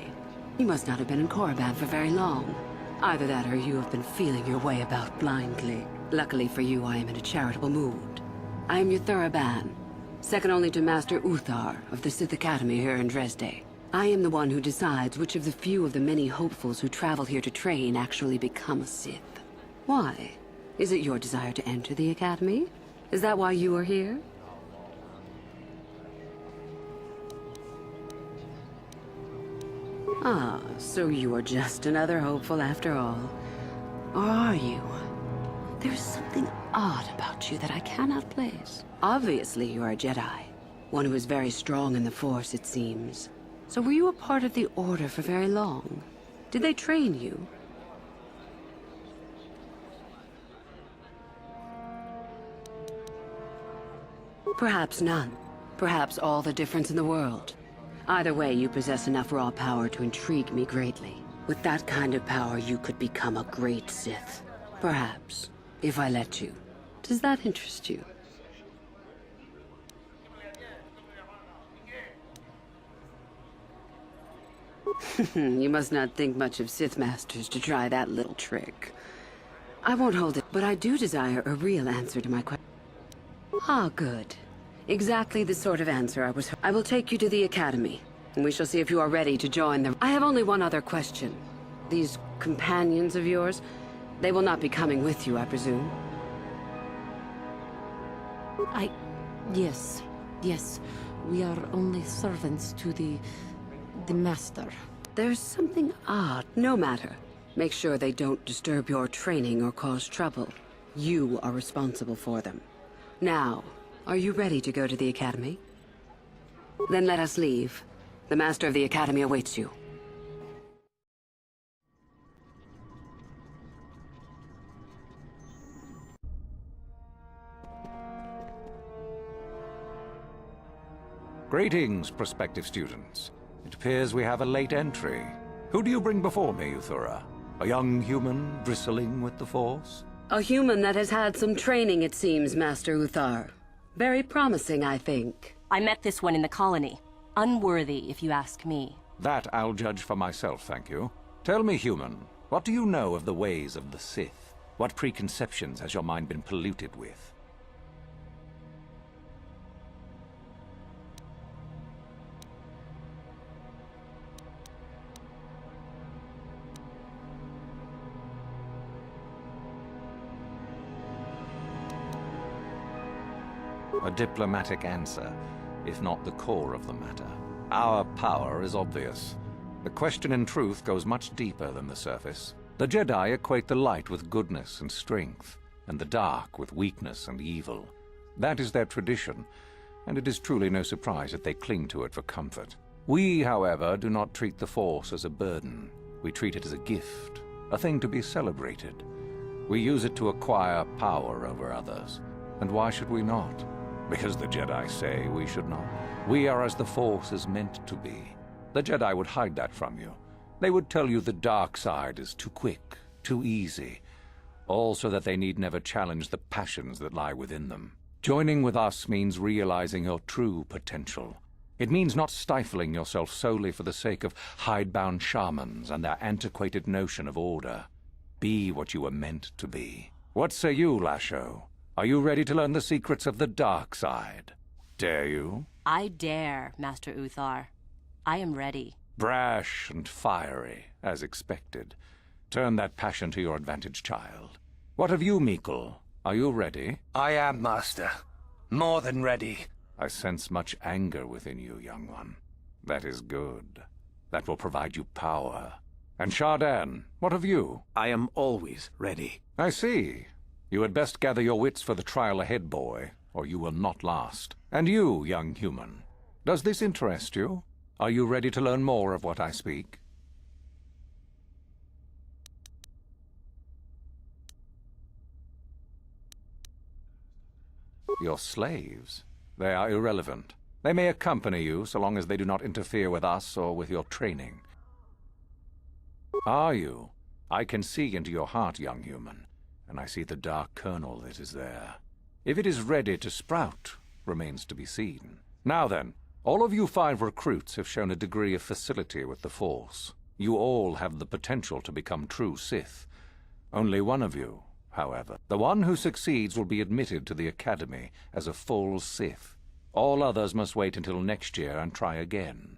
Speaker 20: You must not have been in Korriban for very long. Either that or you have been feeling your way about blindly. Luckily for you, I am in a charitable mood. I am Yuthura Ban, second only to Master Uthar of the Sith Academy here in Dresde. I am the one who decides which of the few of the many hopefuls who travel here to train actually become a Sith. Why? Is it your desire to enter the Academy? Is that why you are here? Ah, so you are just another hopeful after all. Or are you? There is something odd about you that I cannot place. Obviously, you are a Jedi. One who is very strong in the Force, it seems. So were you a part of the Order for very long? Did they train you? Perhaps none. Perhaps all the difference in the world. Either way, you possess enough raw power to intrigue me greatly. With that kind of power, you could become a great Sith. Perhaps, if I let you. Does that interest you? You must not think much of Sith Masters to try that little trick. I won't hold it, but I do desire a real answer to my question. Ah, good. Exactly the sort of answer I will take you to the Academy, and we shall see if you are ready to join them. I have only one other question. These companions of yours, they will not be coming with you, I presume?
Speaker 21: Yes. We are only servants to the Master.
Speaker 20: There's something odd. No matter. Make sure they don't disturb your training or cause trouble. You are responsible for them. Now, are you ready to go to the Academy? Then let us leave. The Master of the Academy awaits you.
Speaker 6: Greetings, prospective students. It appears we have a late entry. Who do you bring before me, Uthura? A young human bristling with the Force?
Speaker 20: A human that has had some training, it seems, Master Uthar. Very promising, I think.
Speaker 14: I met this one in the colony. Unworthy, if you ask me.
Speaker 6: That I'll judge for myself, thank you. Tell me, human, what do you know of the ways of the Sith? What preconceptions has your mind been polluted with? A diplomatic answer, if not the core of the matter. Our power is obvious. The question in truth goes much deeper than the surface. The Jedi equate the light with goodness and strength, and the dark with weakness and evil. That is their tradition, and it is truly no surprise that they cling to it for comfort. We, however, do not treat the Force as a burden. We treat it as a gift, a thing to be celebrated. We use it to acquire power over others. And why should we not? Because the Jedi say we should not. We are as the Force is meant to be. The Jedi would hide that from you. They would tell you the dark side is too quick, too easy, all so that they need never challenge the passions that lie within them. Joining with us means realizing your true potential. It means not stifling yourself solely for the sake of hidebound shamans and their antiquated notion of order. Be what you were meant to be. What say you, Lasho? Are you ready to learn the secrets of the dark side? Dare you?
Speaker 14: I dare, Master Uthar. I am ready.
Speaker 6: Brash and fiery, as expected. Turn that passion to your advantage, child. What of you, Mikkel? Are you ready?
Speaker 19: I am, Master. More than ready.
Speaker 6: I sense much anger within you, young one. That is good. That will provide you power. And Shardan, what of you?
Speaker 12: I am always ready.
Speaker 6: I see. You had best gather your wits for the trial ahead, boy, or you will not last. And you, young human, does this interest you? Are you ready to learn more of what I speak? Your slaves? They are irrelevant. They may accompany you so long as they do not interfere with us or with your training. Are you? I can see into your heart, young human, and I see the dark kernel that is there. If it is ready to sprout, remains to be seen. Now then, all of you 5 recruits have shown a degree of facility with the Force. You all have the potential to become true Sith. Only one of you, however, the one who succeeds, will be admitted to the Academy as a full Sith. All others must wait until next year and try again.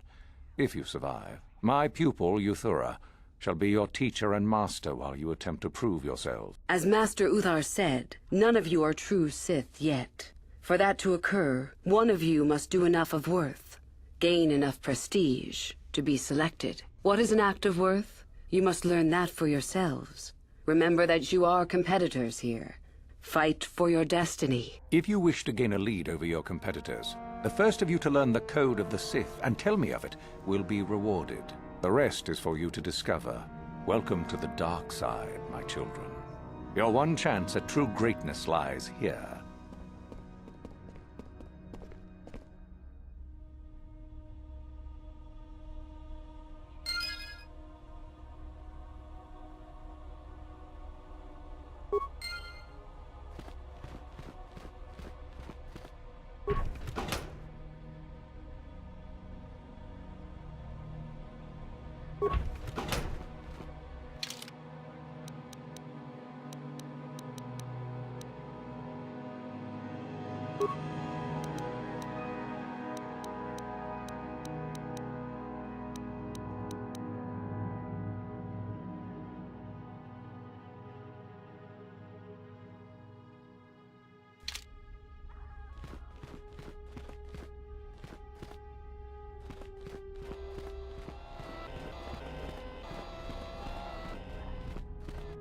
Speaker 6: If you survive, my pupil, Euthura, shall be your teacher and master while you attempt to prove yourselves.
Speaker 20: As Master Uthar said, none of you are true Sith yet. For that to occur, one of you must do enough of worth, gain enough prestige, to be selected. What is an act of worth? You must learn that for yourselves. Remember that you are competitors here. Fight for your destiny.
Speaker 6: If you wish to gain a lead over your competitors, the first of you to learn the code of the Sith and tell me of it will be rewarded. The rest is for you to discover. Welcome to the dark side, my children. Your one chance at true greatness lies here.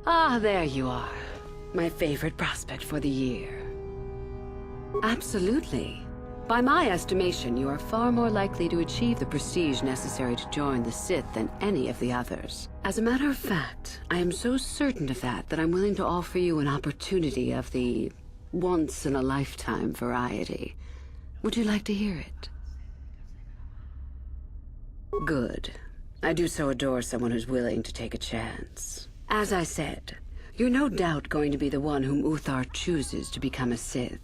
Speaker 20: Ah, there you are. My favorite prospect for the year. Absolutely. By my estimation, you are far more likely to achieve the prestige necessary to join the Sith than any of the others. As a matter of fact, I am so certain of that I'm willing to offer you an opportunity of the once-in-a-lifetime variety. Would you like to hear it? Good. I do so adore someone who's willing to take a chance. As I said, you're no doubt going to be the one whom Uthar chooses to become a Sith.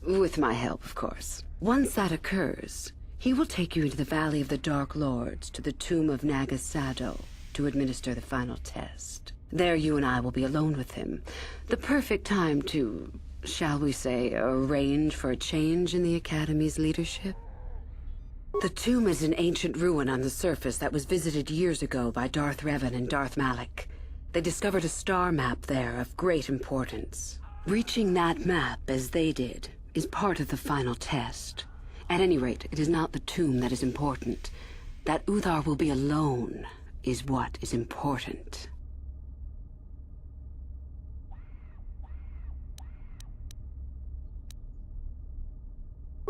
Speaker 20: With my help, of course. Once that occurs, he will take you into the Valley of the Dark Lords to the tomb of Nagasado to administer the final test. There you and I will be alone with him. The perfect time to, shall we say, arrange for a change in the Academy's leadership. The tomb is an ancient ruin on the surface that was visited years ago by Darth Revan and Darth Malak. They discovered a star map there of great importance. Reaching that map, as they did, is part of the final test. At any rate, it is not the tomb that is important. That Uthar will be alone is what is important.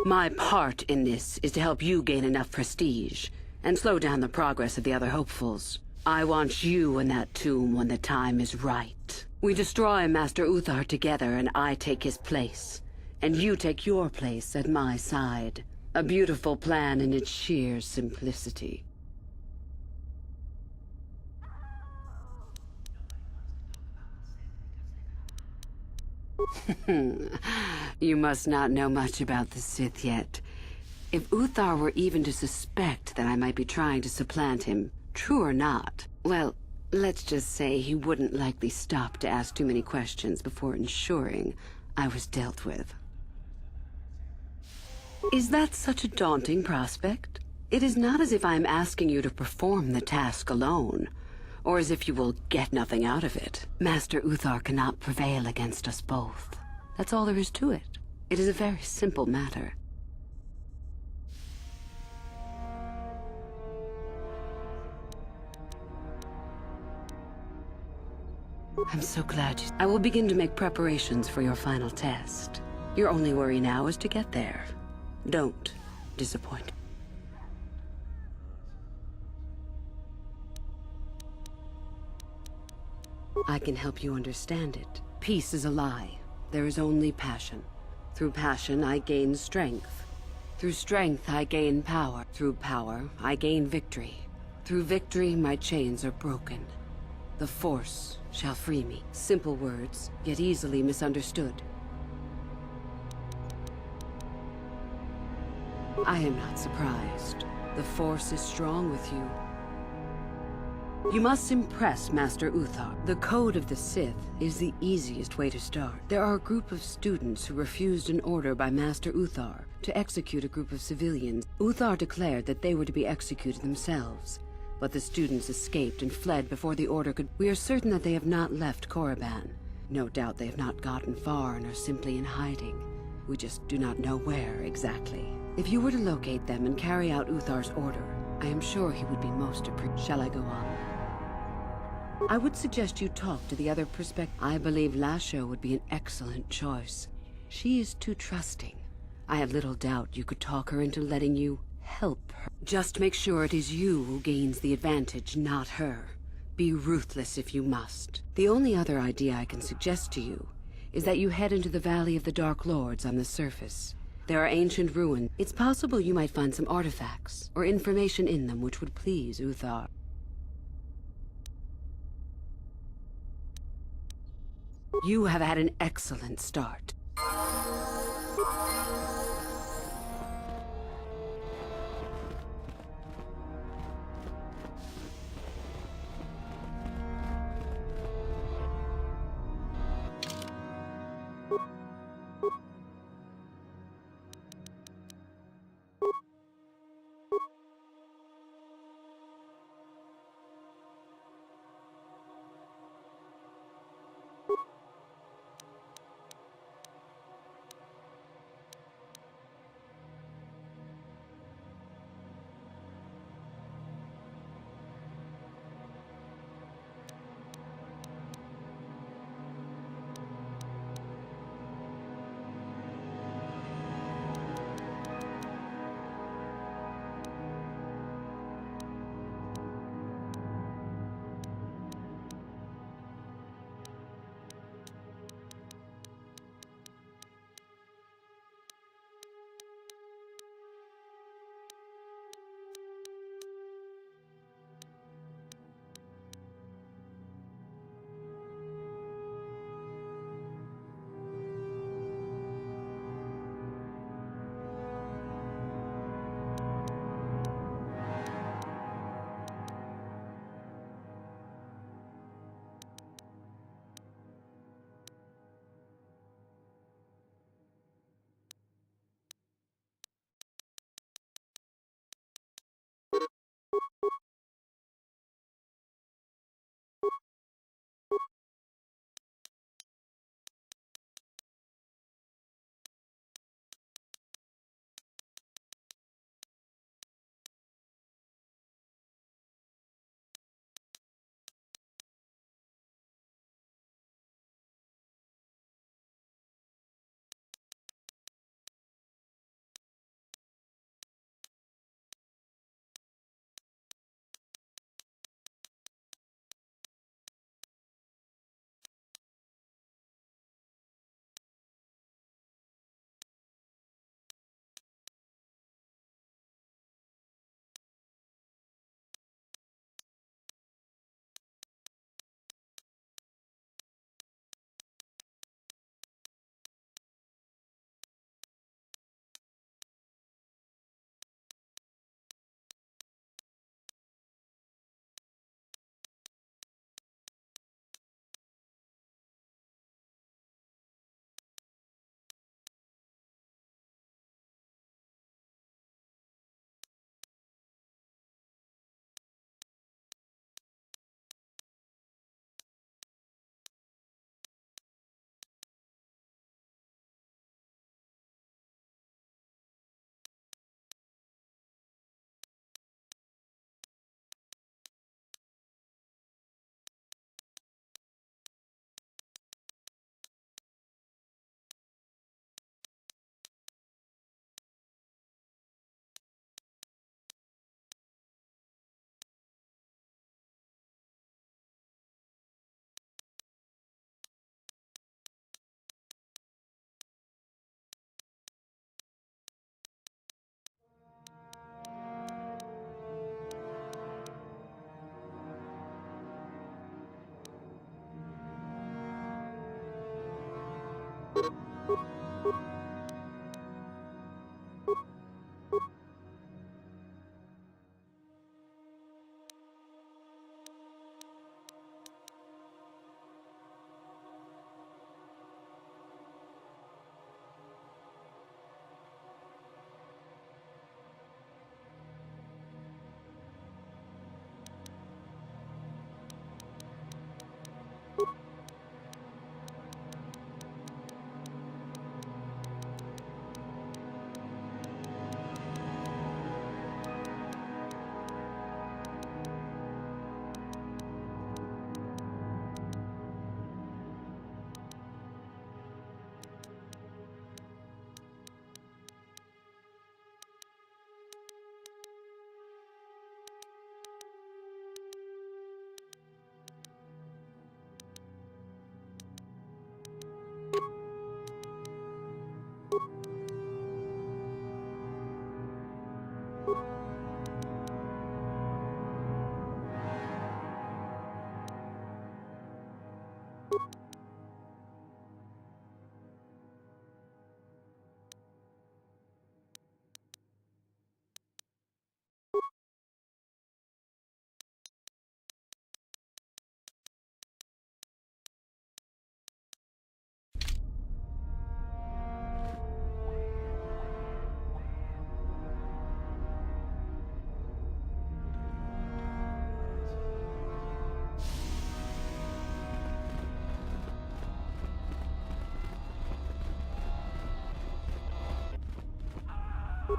Speaker 20: My part in this is to help you gain enough prestige and slow down the progress of the other hopefuls. I want you in that tomb when the time is right. We destroy Master Uthar together and I take his place. And you take your place at my side. A beautiful plan in its sheer simplicity. You must not know much about the Sith yet. If Uthar were even to suspect that I might be trying to supplant him, true or not, well, let's just say he wouldn't likely stop to ask too many questions before ensuring I was dealt with. Is that such a daunting prospect? It is not as if I am asking you to perform the task alone, or as if you will get nothing out of it. Master Uthar cannot prevail against us both. That's all there is to it. It is a very simple matter. I'm so glad you... I will begin to make preparations for your final test. Your only worry now is to get there. Don't disappoint. I can help you understand it. Peace is a lie. There is only passion. Through passion, I gain strength. Through strength, I gain power. Through power, I gain victory. Through victory, my chains are broken. The Force shall free me. Simple words, yet easily misunderstood. I am not surprised. The Force is strong with you. You must impress Master Uthar. The Code of the Sith is the easiest way to start. There are a group of students who refused an order by Master Uthar to execute a group of civilians. Uthar declared that they were to be executed themselves, but the students escaped and fled before the order could... We are certain that they have not left Korriban. No doubt they have not gotten far and are simply in hiding. We just do not know where exactly. If you were to locate them and carry out Uthar's order, I am sure he would be most appreciative. Shall I go on? I would suggest you talk to the other I believe Lasho would be an excellent choice. She is too trusting. I have little doubt you could talk her into letting you help her. Just make sure it is you who gains the advantage, not her. Be ruthless if you must. The only other idea I can suggest to you is that you head into the Valley of the Dark Lords on the surface. There are ancient ruins. It's possible you might find some artifacts or information in them which would please Uthar. You have had an excellent start.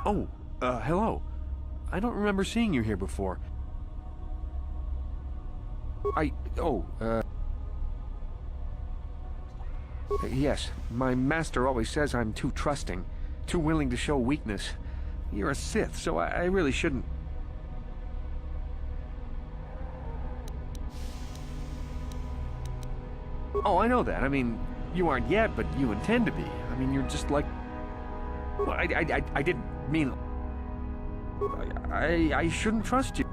Speaker 4: Oh, hello. I don't remember seeing you here before. Yes, my master always says I'm too trusting, too willing to show weakness. You're a Sith, so I really shouldn't... Oh, I know that. I mean, you aren't yet, but you intend to be. I mean, you're just like... Well, I didn't mean... I shouldn't trust you.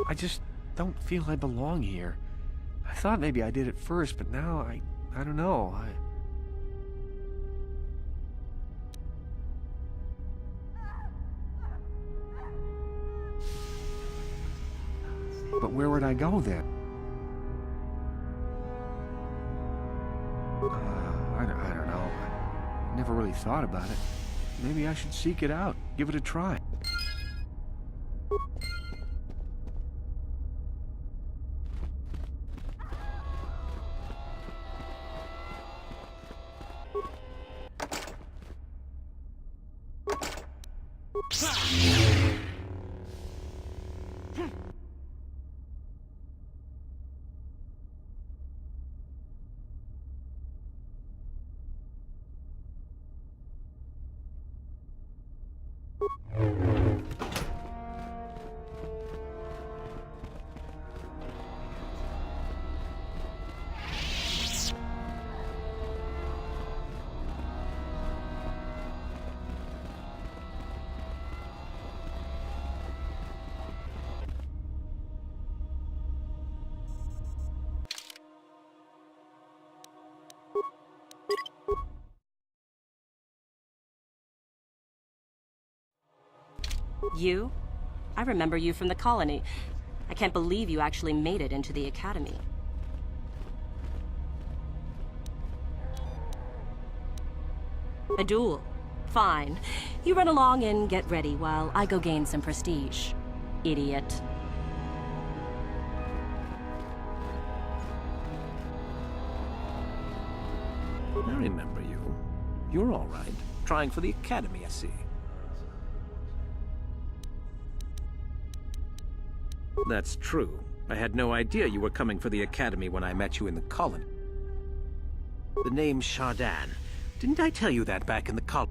Speaker 4: I just don't feel I belong here. I thought maybe I did at first, but now I don't know. But where would I go then? I don't know. I never really thought about it. Maybe I should seek it out, give it a try.
Speaker 14: You? I remember you from the colony. I can't believe you actually made it into the academy. A duel. Fine. You run along and get ready while I go gain some prestige. Idiot.
Speaker 12: I remember you. You're all right. Trying for the academy, I see. That's true. I had no idea you were coming for the academy when I met you in the colony. The name's Shardan. Didn't I tell you that back in the colony?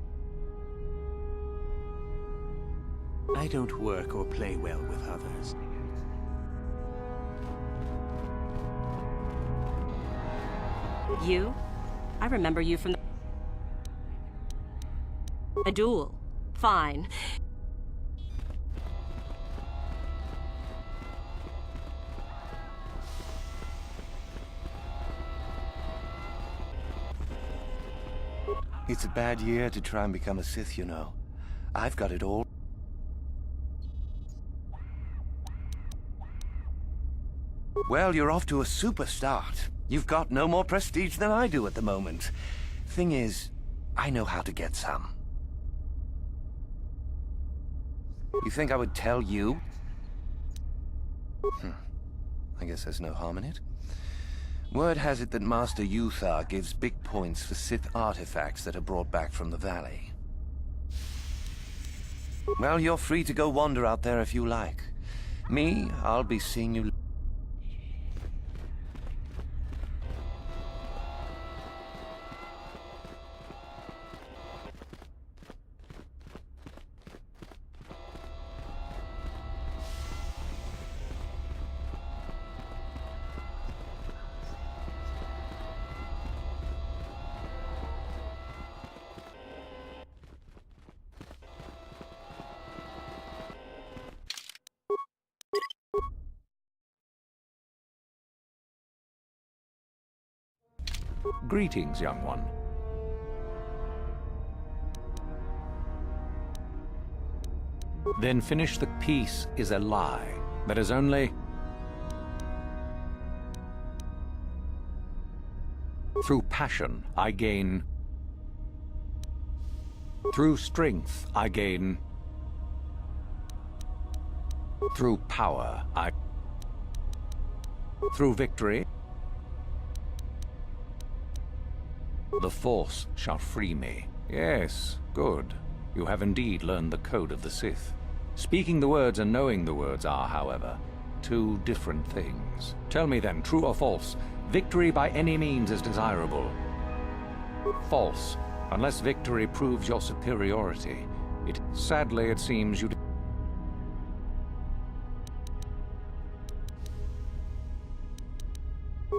Speaker 12: I don't work or play well with others.
Speaker 14: You? I remember you from the... A duel. Fine.
Speaker 19: It's a bad year to try and become a Sith, you know. I've got it all. Well, you're off to a super start. You've got no more prestige than I do at the moment. Thing is, I know how to get some. You think I would tell you? I guess there's no harm in it. Word has it that Master Yuthar gives big points for Sith artifacts that are brought back from the valley. Well, you're free to go wander out there if you like. Me, I'll be seeing you...
Speaker 6: Greetings, young one. Then finish the peace is a lie. That is only... Through passion, I gain... Through strength, I gain... Through power, I... Through victory... The Force shall free me. Yes, good. You have indeed learned the code of the Sith. Speaking the words and knowing the words are, however, two different things. Tell me then, true or false, victory by any means is desirable. False, unless victory proves your superiority. Sadly, it seems you...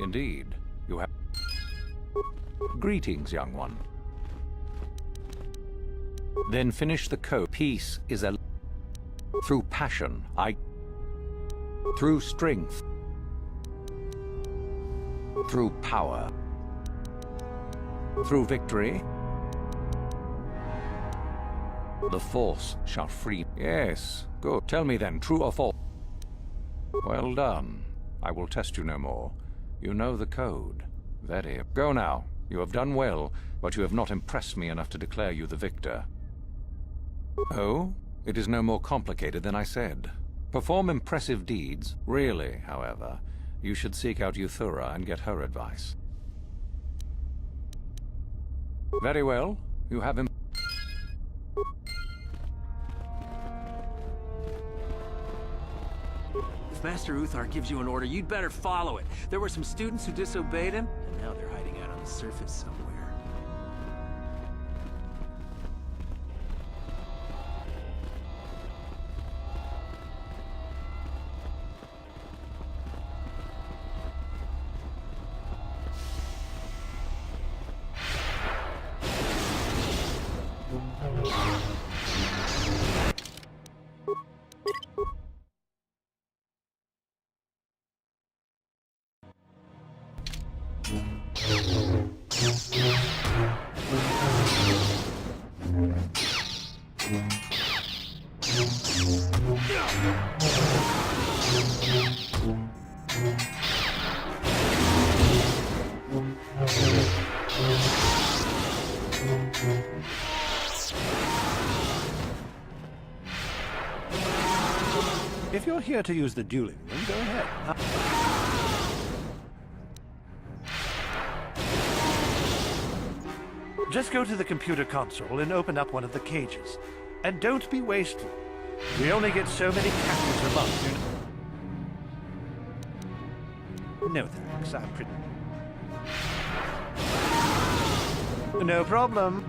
Speaker 6: Indeed, you have... Greetings, young one. Then finish the code. Peace is a... Through passion, Through strength. Through power. Through victory. The Force shall free... Yes, good. Tell me then, true or false? Well done. I will test you no more. You know the code. Very... Go now. You have done well, but you have not impressed me enough to declare you the victor. Oh? It is no more complicated than I said. Perform impressive deeds. Really, however, you should seek out Euthura and get her advice. Very well. You have him.
Speaker 12: If Master Uthar gives you an order, you'd better follow it. There were some students who disobeyed him, and now they're hiding out on the surface somewhere.
Speaker 7: If you're here to use the dueling room, go ahead. Just go to the computer console and open up one of the cages. And don't be wasteful. We only get so many captives a month, you know. No thanks, I'm pretty... No problem.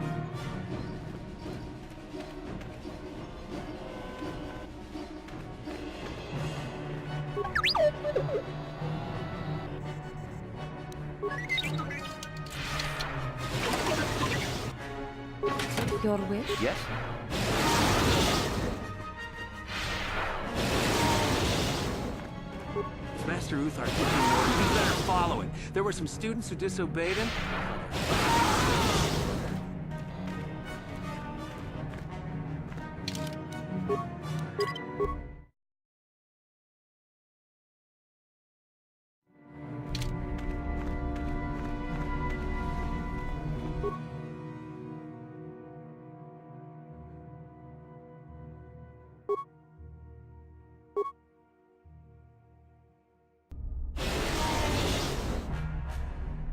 Speaker 2: Your wish?
Speaker 3: Yes?
Speaker 12: If Master Uthar gives you an order, you'd better follow it. There were some students who disobeyed him.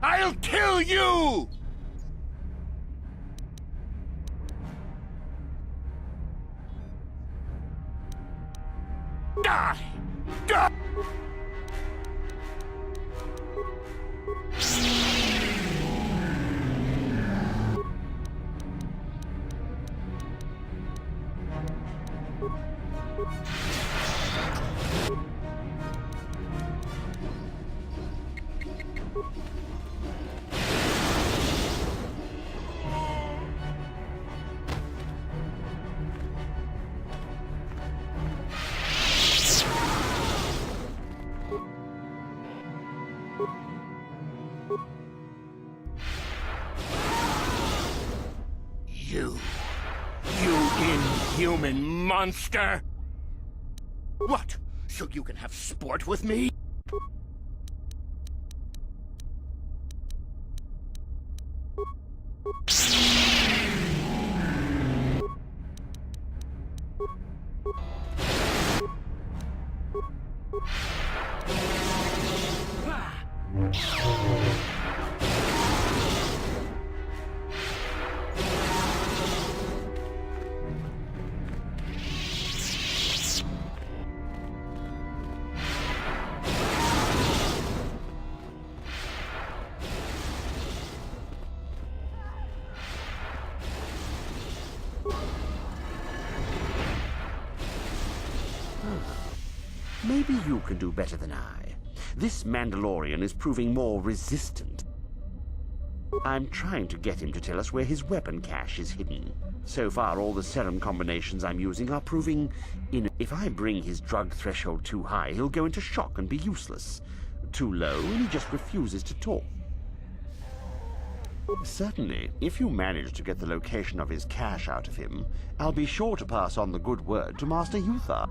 Speaker 10: I'll kill you! Die! Die! You inhuman monster! What? So you can have sport with me?
Speaker 8: Maybe you can do better than I. This Mandalorian is proving more resistant. I'm trying to get him to tell us where his weapon cache is hidden. So far, all the serum combinations I'm using are proving If I bring his drug threshold too high, he'll go into shock and be useless. Too low, and he just refuses to talk. Certainly, if you manage to get the location of his cache out of him, I'll be sure to pass on the good word to Master Yuthar.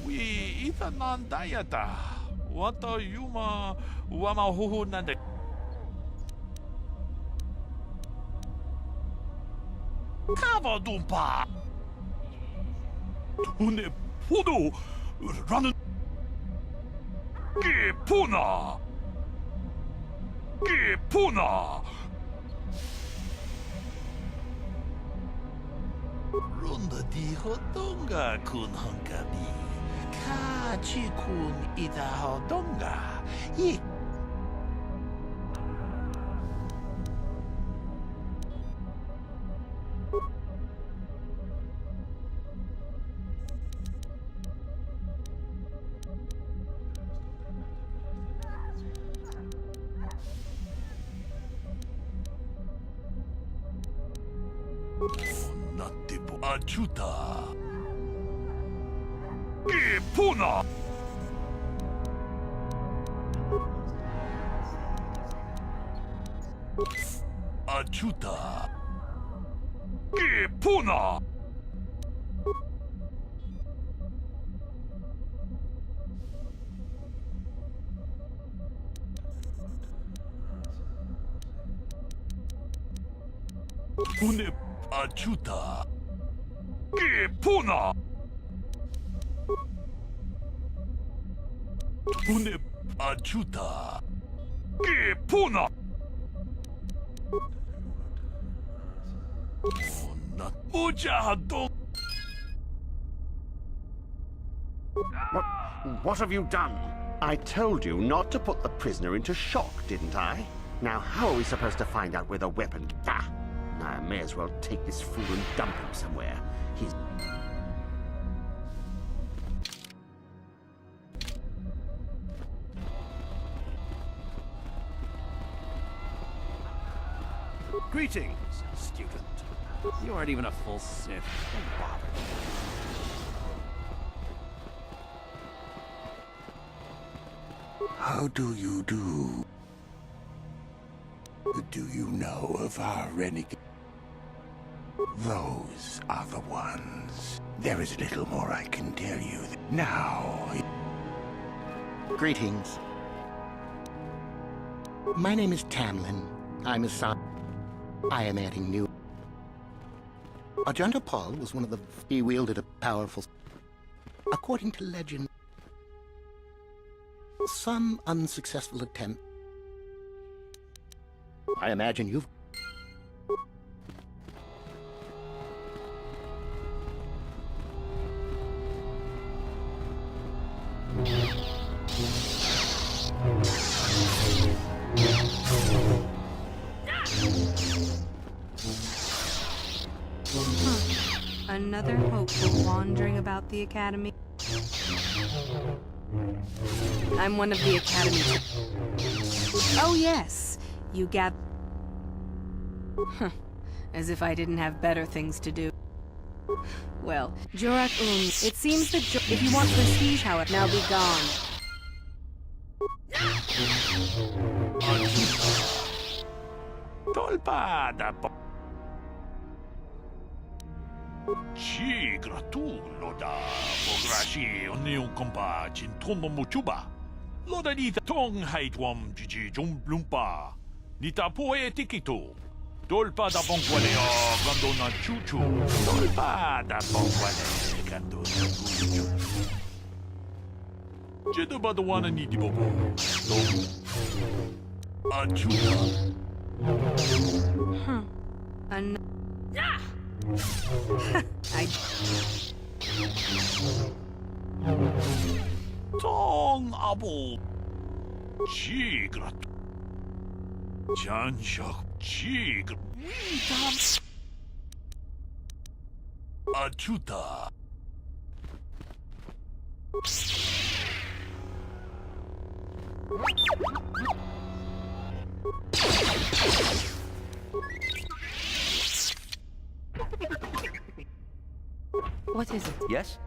Speaker 22: We itanan dayata. Wata yuma wama huhu nande. Kava dumpa. Tune podo ranen. Ge puna. Ge puna. Runda di hodonga kun honkabi. Ka chi kun ita hodonga. I Achuta. Ge puna. Achuta. Ge puna. Pune achuta. Ge puna. Pune achuta. Ge puna.
Speaker 8: What have you done? I told you not to put the prisoner into shock, didn't I? Now, how are we supposed to find out where the weapon... Ah! I may as well take this fool and dump him somewhere. He's...
Speaker 12: Greetings, student. You aren't even a full Sith. Don't bother.
Speaker 17: How do you do? Do you know of our renegade? Those are the ones. There is little more I can tell you. Now...
Speaker 23: Greetings. My name is Tamlin. I'm a son. I am adding new... Ajanta Paul was one of the... He wielded a powerful... According to legend... Some unsuccessful attempt... I imagine you've...
Speaker 24: Another hopeful wandering about the Academy. I'm one of the Academy. Oh yes, you gather. As if I didn't have better things to do. Well, Jorak it seems that if you want prestige, however, now be gone.
Speaker 22: Tolpada. Ci gratulo da pograshi onion compa chin tombo muchuba. Loda nita tong haitwam jiji jumblumpa. Nita poe tikito. Dolpa da bonqualeo gando na chuchu. Dolpa da bonquale gando na chuchu. Jedoba da wana ni di bobo. Achuta. Tong apple. Chigrat. Janshak chig. Achuta.
Speaker 21: What is it?
Speaker 19: Yes?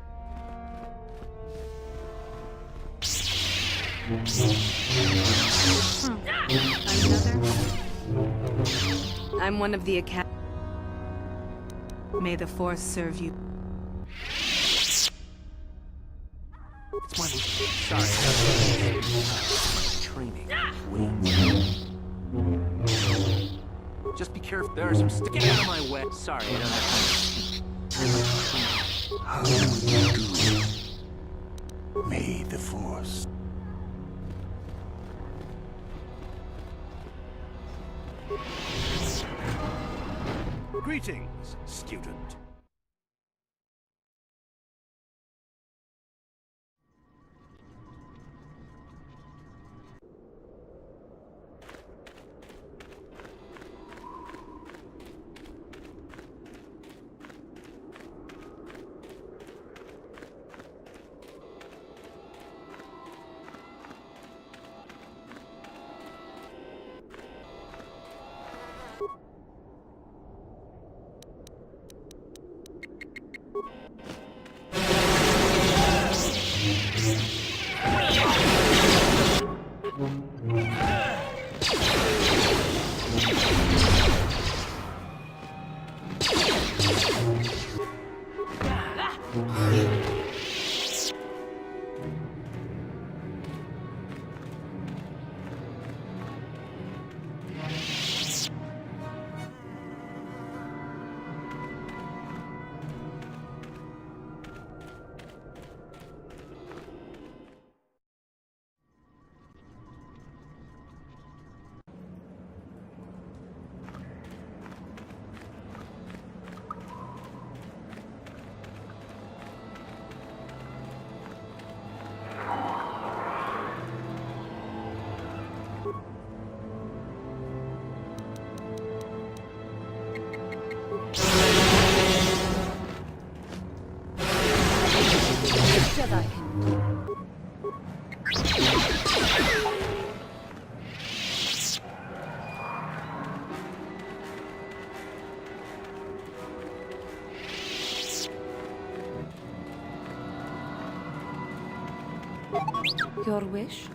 Speaker 24: Another? I'm one of the Academy. May the Force serve you.
Speaker 12: It's my sorry. Training. Just be careful. There are some sticking out of my way. Sorry, I don't have time.
Speaker 17: How would you do? May the Force.
Speaker 7: Greetings, student.
Speaker 21: Your wish?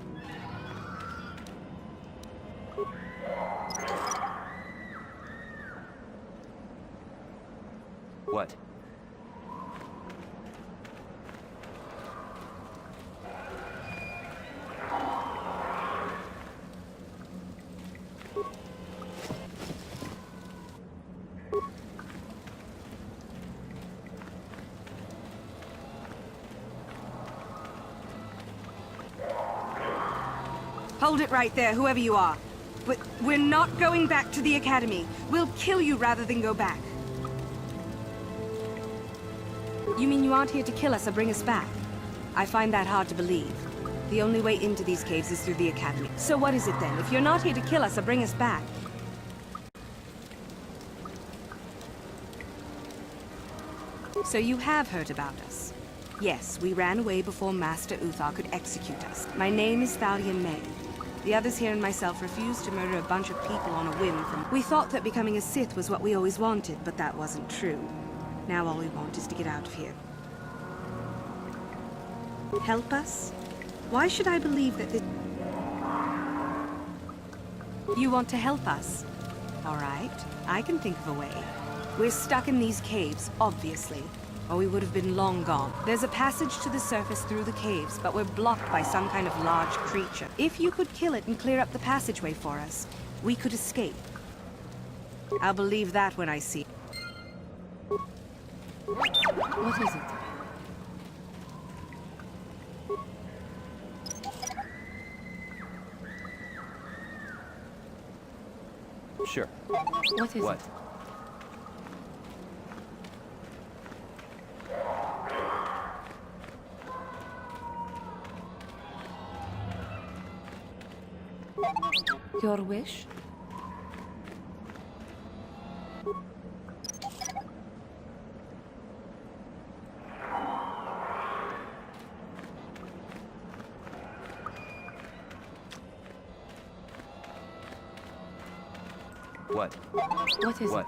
Speaker 19: What?
Speaker 24: Hold it right there, whoever you are. We're not going back to the Academy. We'll kill you rather than go back. You mean you aren't here to kill us or bring us back? I find that hard to believe. The only way into these caves is through the Academy. So what is it then? If you're not here to kill us or bring us back... So you have heard about us. Yes, we ran away before Master Uthar could execute us. My name is Thalion May. The others here and myself refused to murder a bunch of people on a whim from... We thought that becoming a Sith was what we always wanted, but that wasn't true. Now all we want is to get out of here. Help us? Why should I believe that this... You want to help us? All right, I can think of a way. We're stuck in these caves, obviously, or we would have been long gone. There's a passage to the surface through the caves, but we're blocked by some kind of large creature. If you could kill it and clear up the passageway for us, we could escape. I'll believe that when I see it.
Speaker 21: What is it?
Speaker 19: Sure.
Speaker 21: What is
Speaker 19: What?
Speaker 21: it? Your wish?
Speaker 3: What?
Speaker 21: What is it?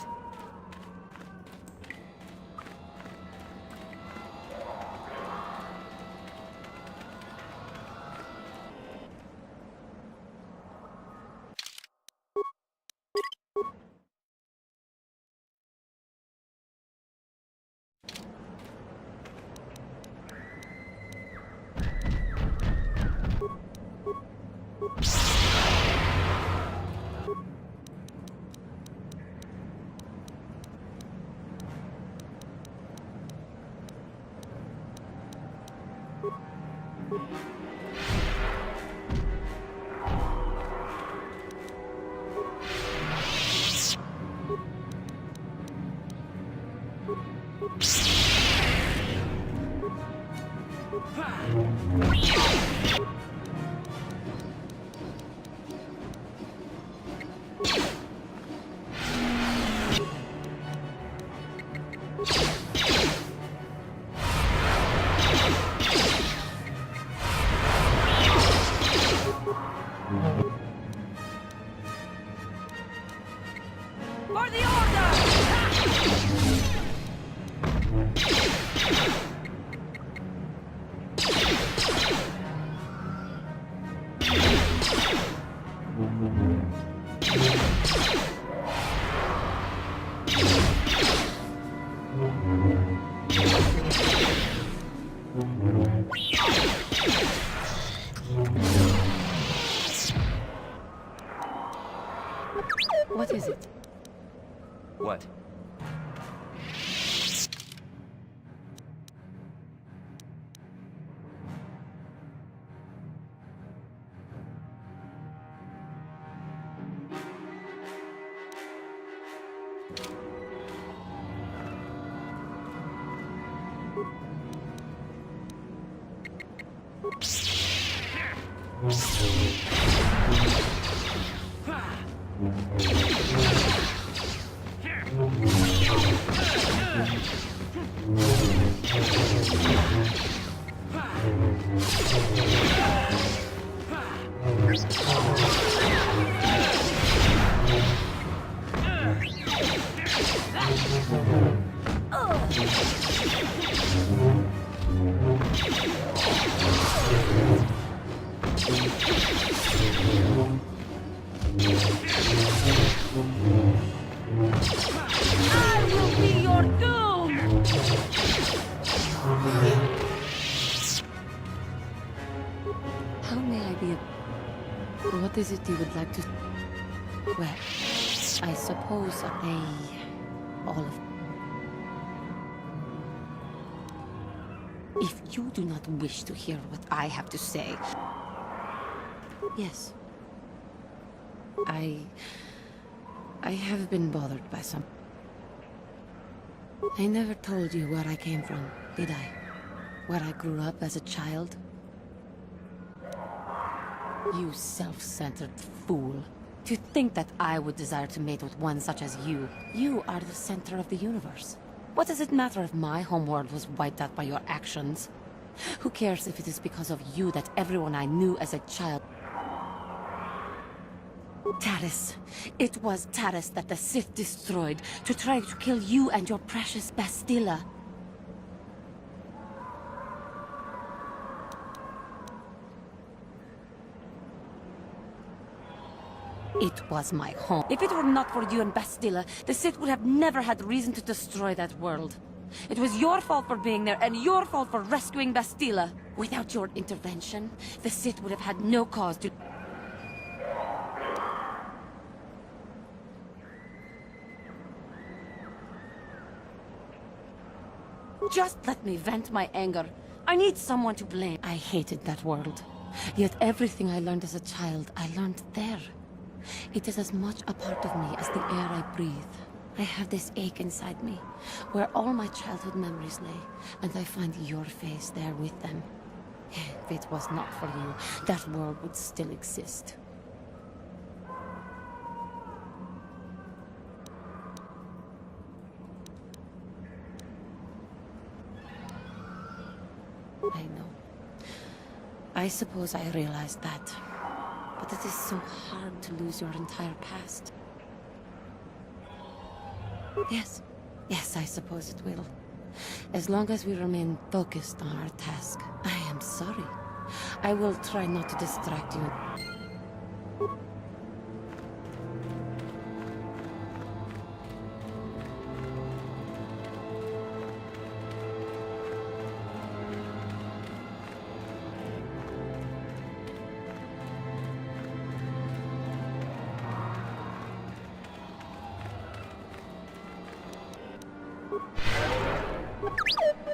Speaker 2: For the order!
Speaker 21: What is it?
Speaker 3: What?
Speaker 2: I will be your doom!
Speaker 21: How may I be a... What is it you would like to... Well, I suppose all of... If you do not wish to hear what I have to say... Yes. I have been bothered by some... I never told you where I came from, did I? Where I grew up as a child? You self-centered fool. To think that I would desire to mate with one such as you. You are the center of the universe. What does it matter if my homeworld was wiped out by your actions? Who cares if it is because of you that everyone I knew as a child... Taris. It was Taris that the Sith destroyed to try to kill you and your precious Bastila. It was my home. If it were not for you and Bastila, the Sith would have never had reason to destroy that world. It was your fault for being there, and your fault for rescuing Bastila. Without your intervention, the Sith would have had no cause to... Just let me vent my anger. I need someone to blame. I hated that world. Yet everything I learned as a child, I learned there. It is as much a part of me as the air I breathe. I have this ache inside me, where all my childhood memories lay, and I find your face there with them. If it was not for you, that world would still exist. I know. I suppose I realized that. But it is so hard to lose your entire past. Yes. Yes, I suppose it will. As long as we remain focused on our task. I am sorry. I will try not to distract you.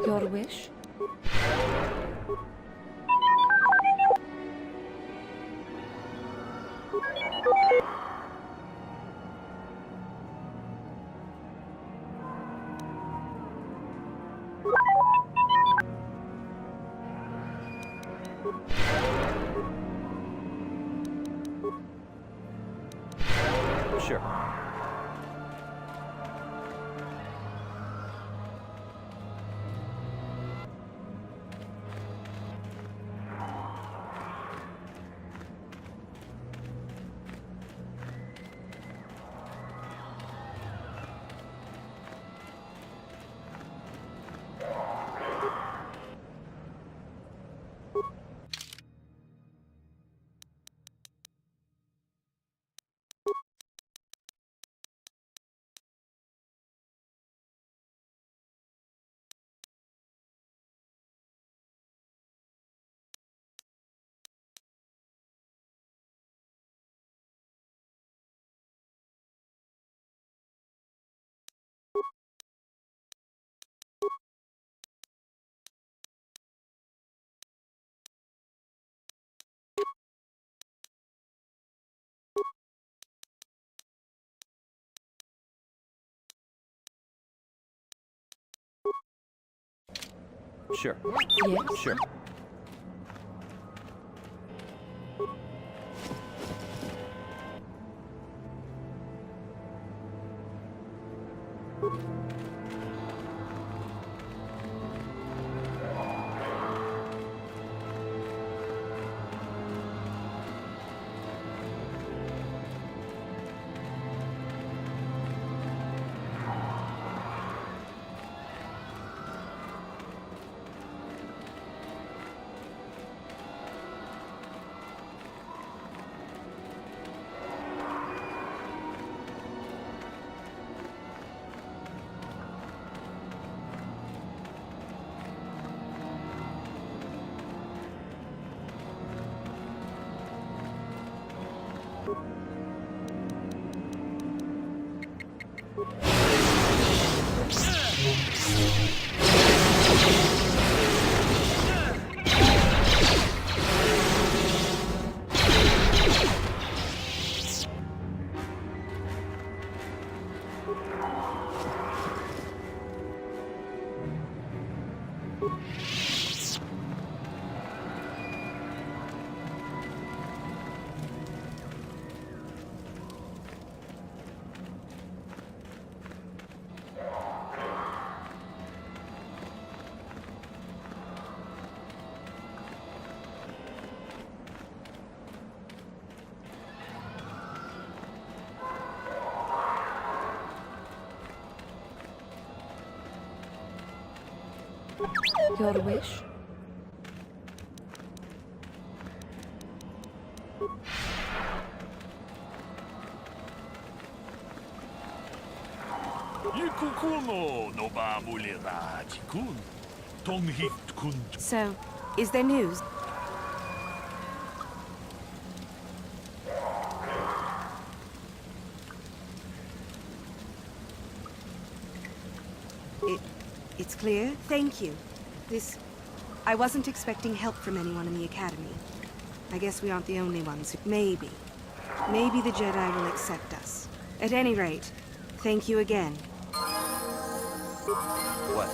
Speaker 21: Your wish?
Speaker 3: Sure. Sure.
Speaker 21: Yes?
Speaker 3: Sure.
Speaker 21: Your wish?
Speaker 24: So, is there news? It's clear. Thank you. I wasn't expecting help from anyone in the Academy. I guess we aren't the only ones who... Maybe the Jedi will accept us. At any rate, thank you again.
Speaker 3: What?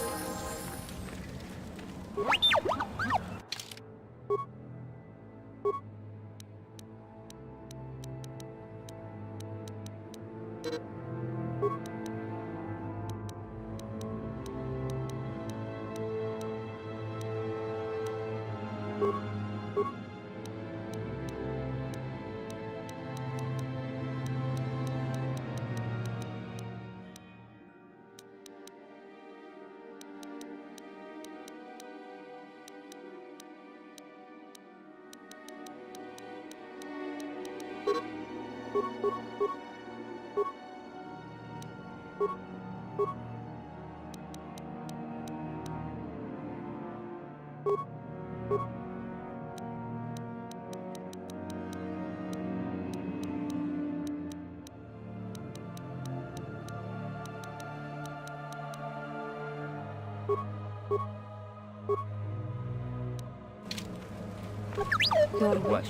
Speaker 21: Your wish.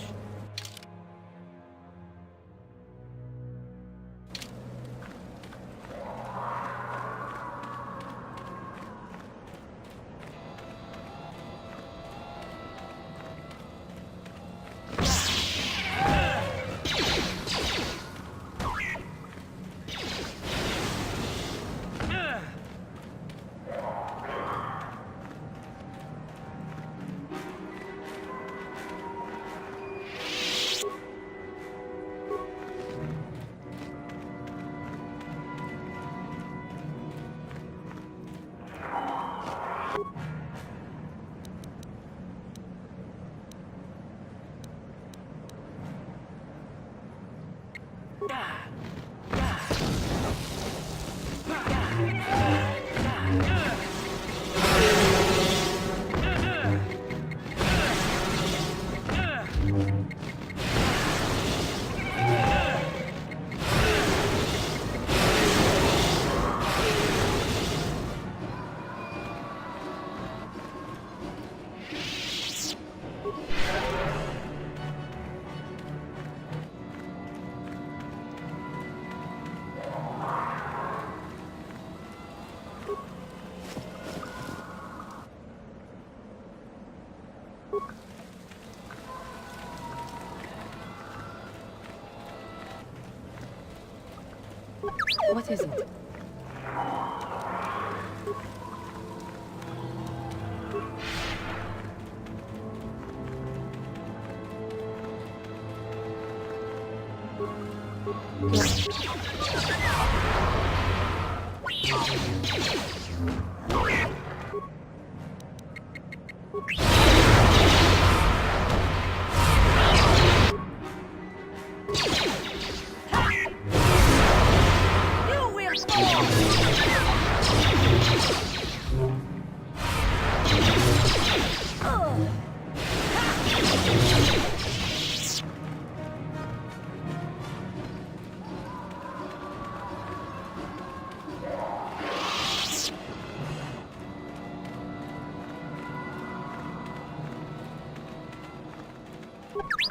Speaker 21: What is it?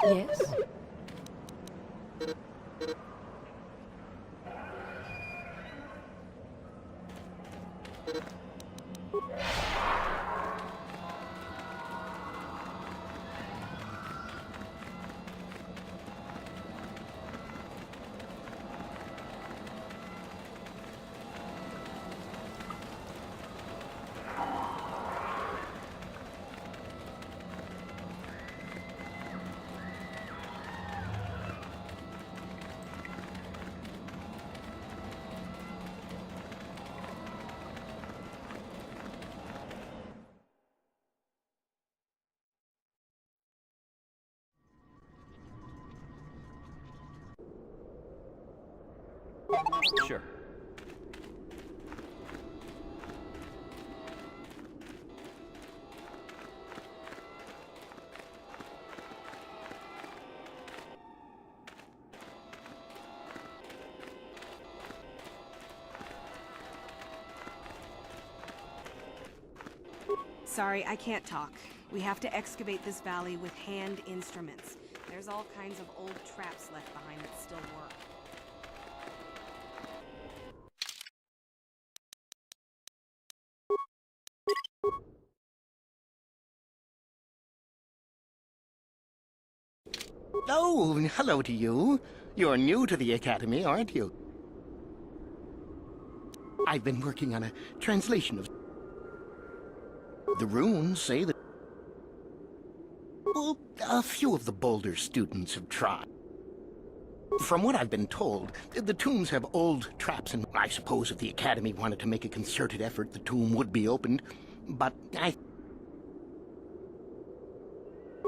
Speaker 21: Yes?
Speaker 6: Sure.
Speaker 24: Sorry, I can't talk. We have to excavate this valley with hand instruments. There's all kinds of old traps left behind that still work.
Speaker 23: Oh, hello to you. You're new to the Academy, aren't you? I've been working on a translation of... The runes say that... A few of the Boulder students have tried. From what I've been told, the tombs have old traps, and I suppose if the Academy wanted to make a concerted effort, the tomb would be opened. But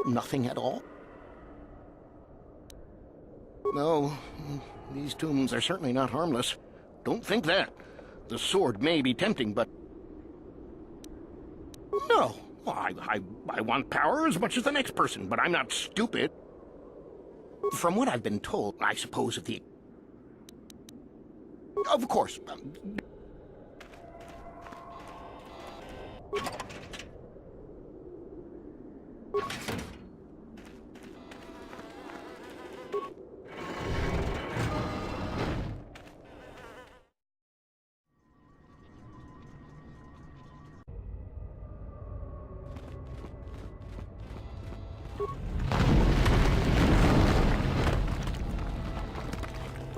Speaker 23: nothing at all? No, these tombs are certainly not harmless. Don't think that. The sword may be tempting, but... No, I want power as much as the next person, but I'm not stupid. From what I've been told, I suppose if the... Of course.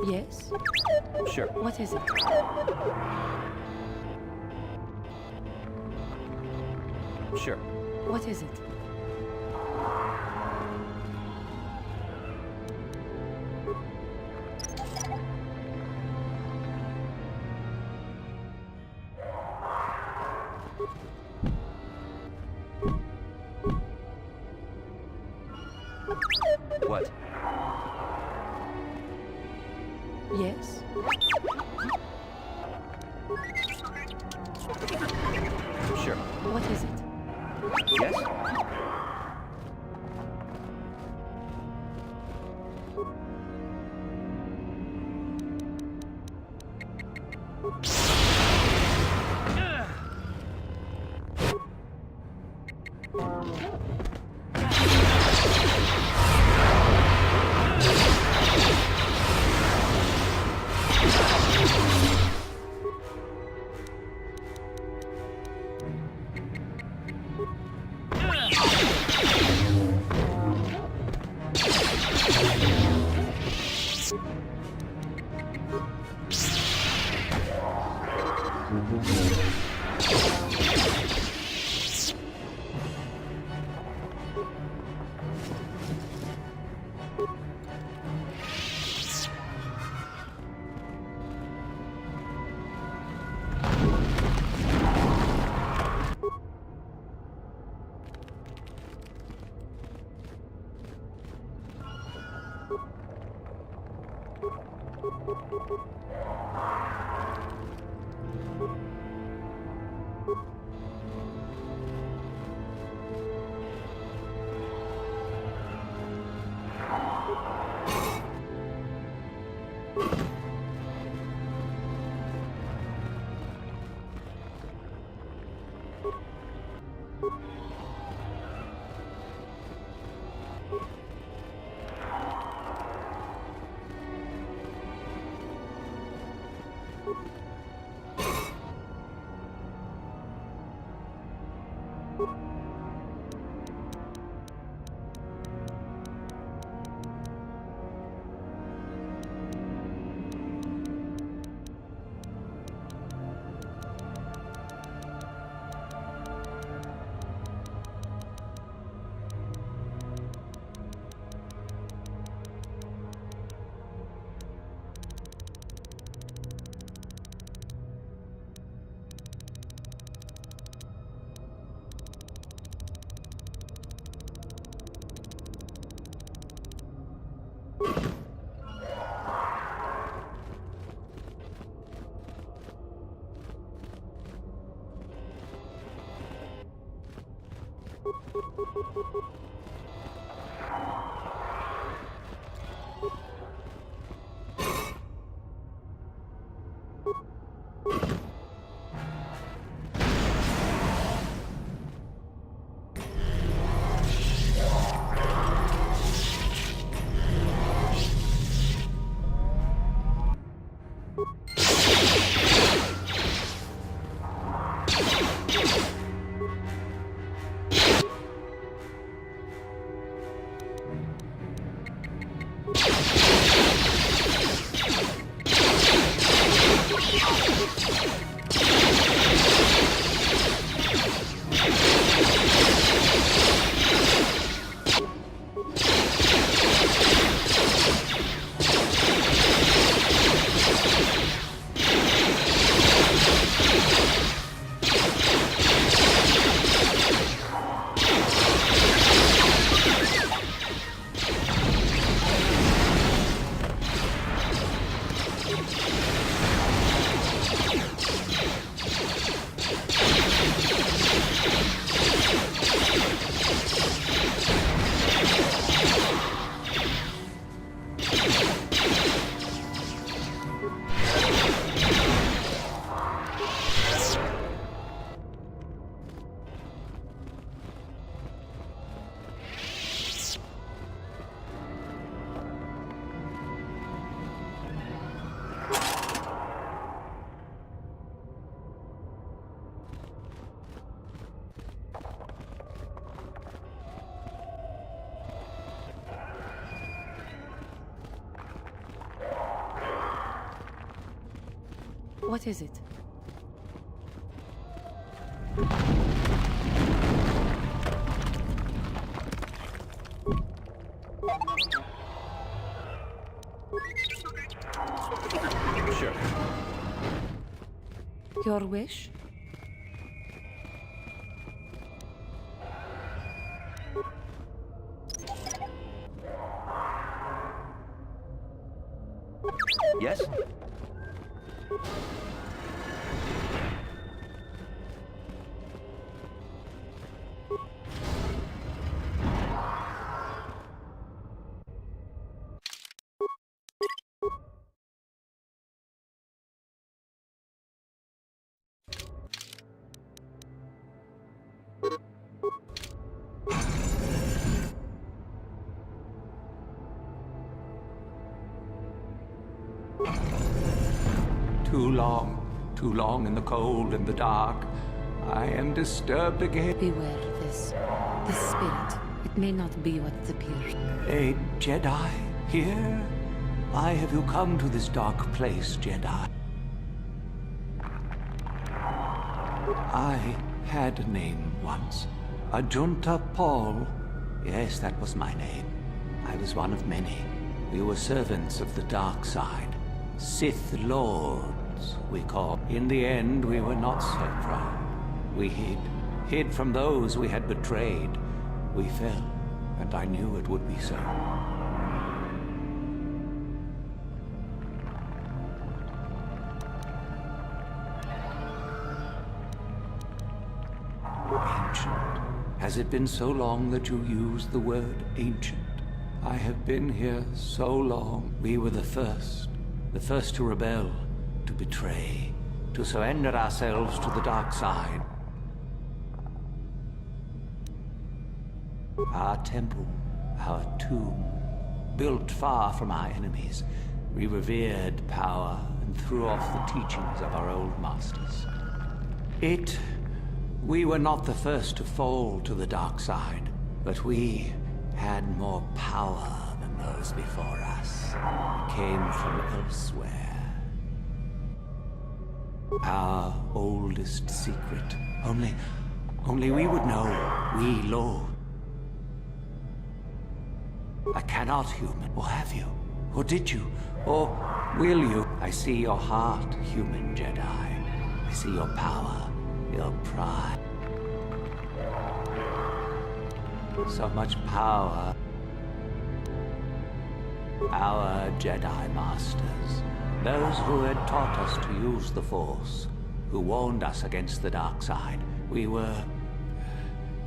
Speaker 21: Yes?
Speaker 6: Sure.
Speaker 21: What is it?
Speaker 6: Sure.
Speaker 21: What is it?
Speaker 6: What?
Speaker 21: Yes?
Speaker 6: Sure.
Speaker 21: What is it?
Speaker 6: Yes?
Speaker 21: What is it?
Speaker 4: Sure.
Speaker 21: Your wish?
Speaker 3: Yes?
Speaker 6: Too long in the cold and the dark. I am disturbed again.
Speaker 21: Beware this spirit. It may not be what it appears.
Speaker 6: A Jedi here? Why have you come to this dark place, Jedi? I had a name once. Ajunta Paul. Yes, that was my name. I was one of many. We were servants of the dark side. Sith Lords, we call. In the end, we were not so proud. We hid from those we had betrayed. We fell, and I knew it would be so. Ancient. Has it been so long that you used the word ancient? I have been here so long. We were the first to rebel, to betray, to surrender ourselves to the dark side. Our temple, our tomb, built far from our enemies, we revered power and threw off the teachings of our old masters. We were not the first to fall to the dark side, but we had more power than those before us. We came from elsewhere. Our oldest secret. Only we would know, we Lord. I cannot, human. Or have you? Or did you? Or will you? I see your heart, human Jedi. I see your power, your pride. So much power. Our Jedi Masters. Those who had taught us to use the Force. Who warned us against the dark side. We were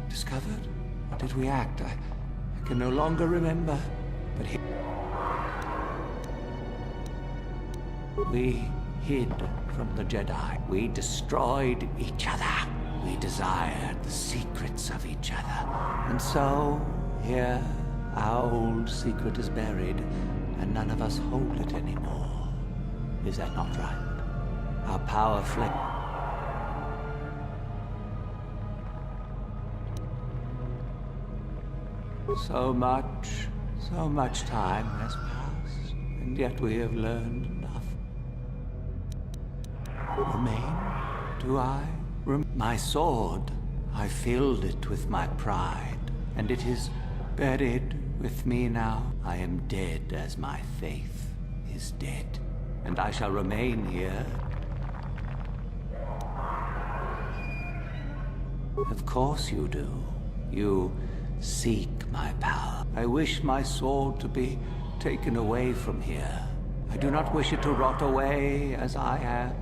Speaker 6: discovered? Or did we act? I can no longer remember. But we hid from the Jedi. We destroyed each other. We desired the secrets of each other. And so, here, our old secret is buried, and none of us hold it anymore. Is that not right? Our power fled. So much time has passed, and yet we have learned nothing. Remain? Do I? My sword, I filled it with my pride, and it is buried with me now. I am dead as my faith is dead, and I shall remain here. Of course you do. You seek my power. I wish my sword to be taken away from here. I do not wish it to rot away as I have.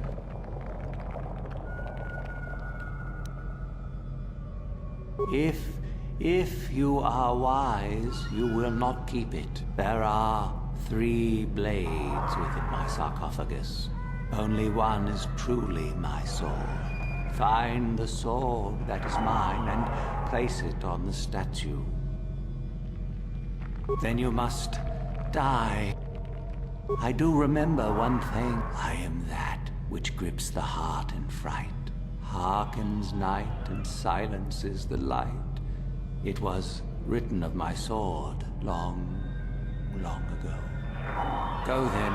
Speaker 6: If you are wise, you will not keep it. There are 3 blades within my sarcophagus. Only one is truly my sword. Find the sword that is mine and place it on the statue. Then you must die. I do remember one thing. I am that which grips the heart in fright, hearkens night and silences the light. It was written of my sword long, long ago. Go then.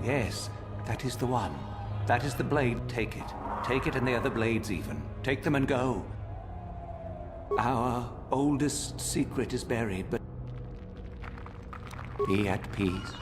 Speaker 6: Yes, that is the one. That is the blade. Take it. Take it and the other blades even. Take them and go. Our oldest secret is buried, but be at peace.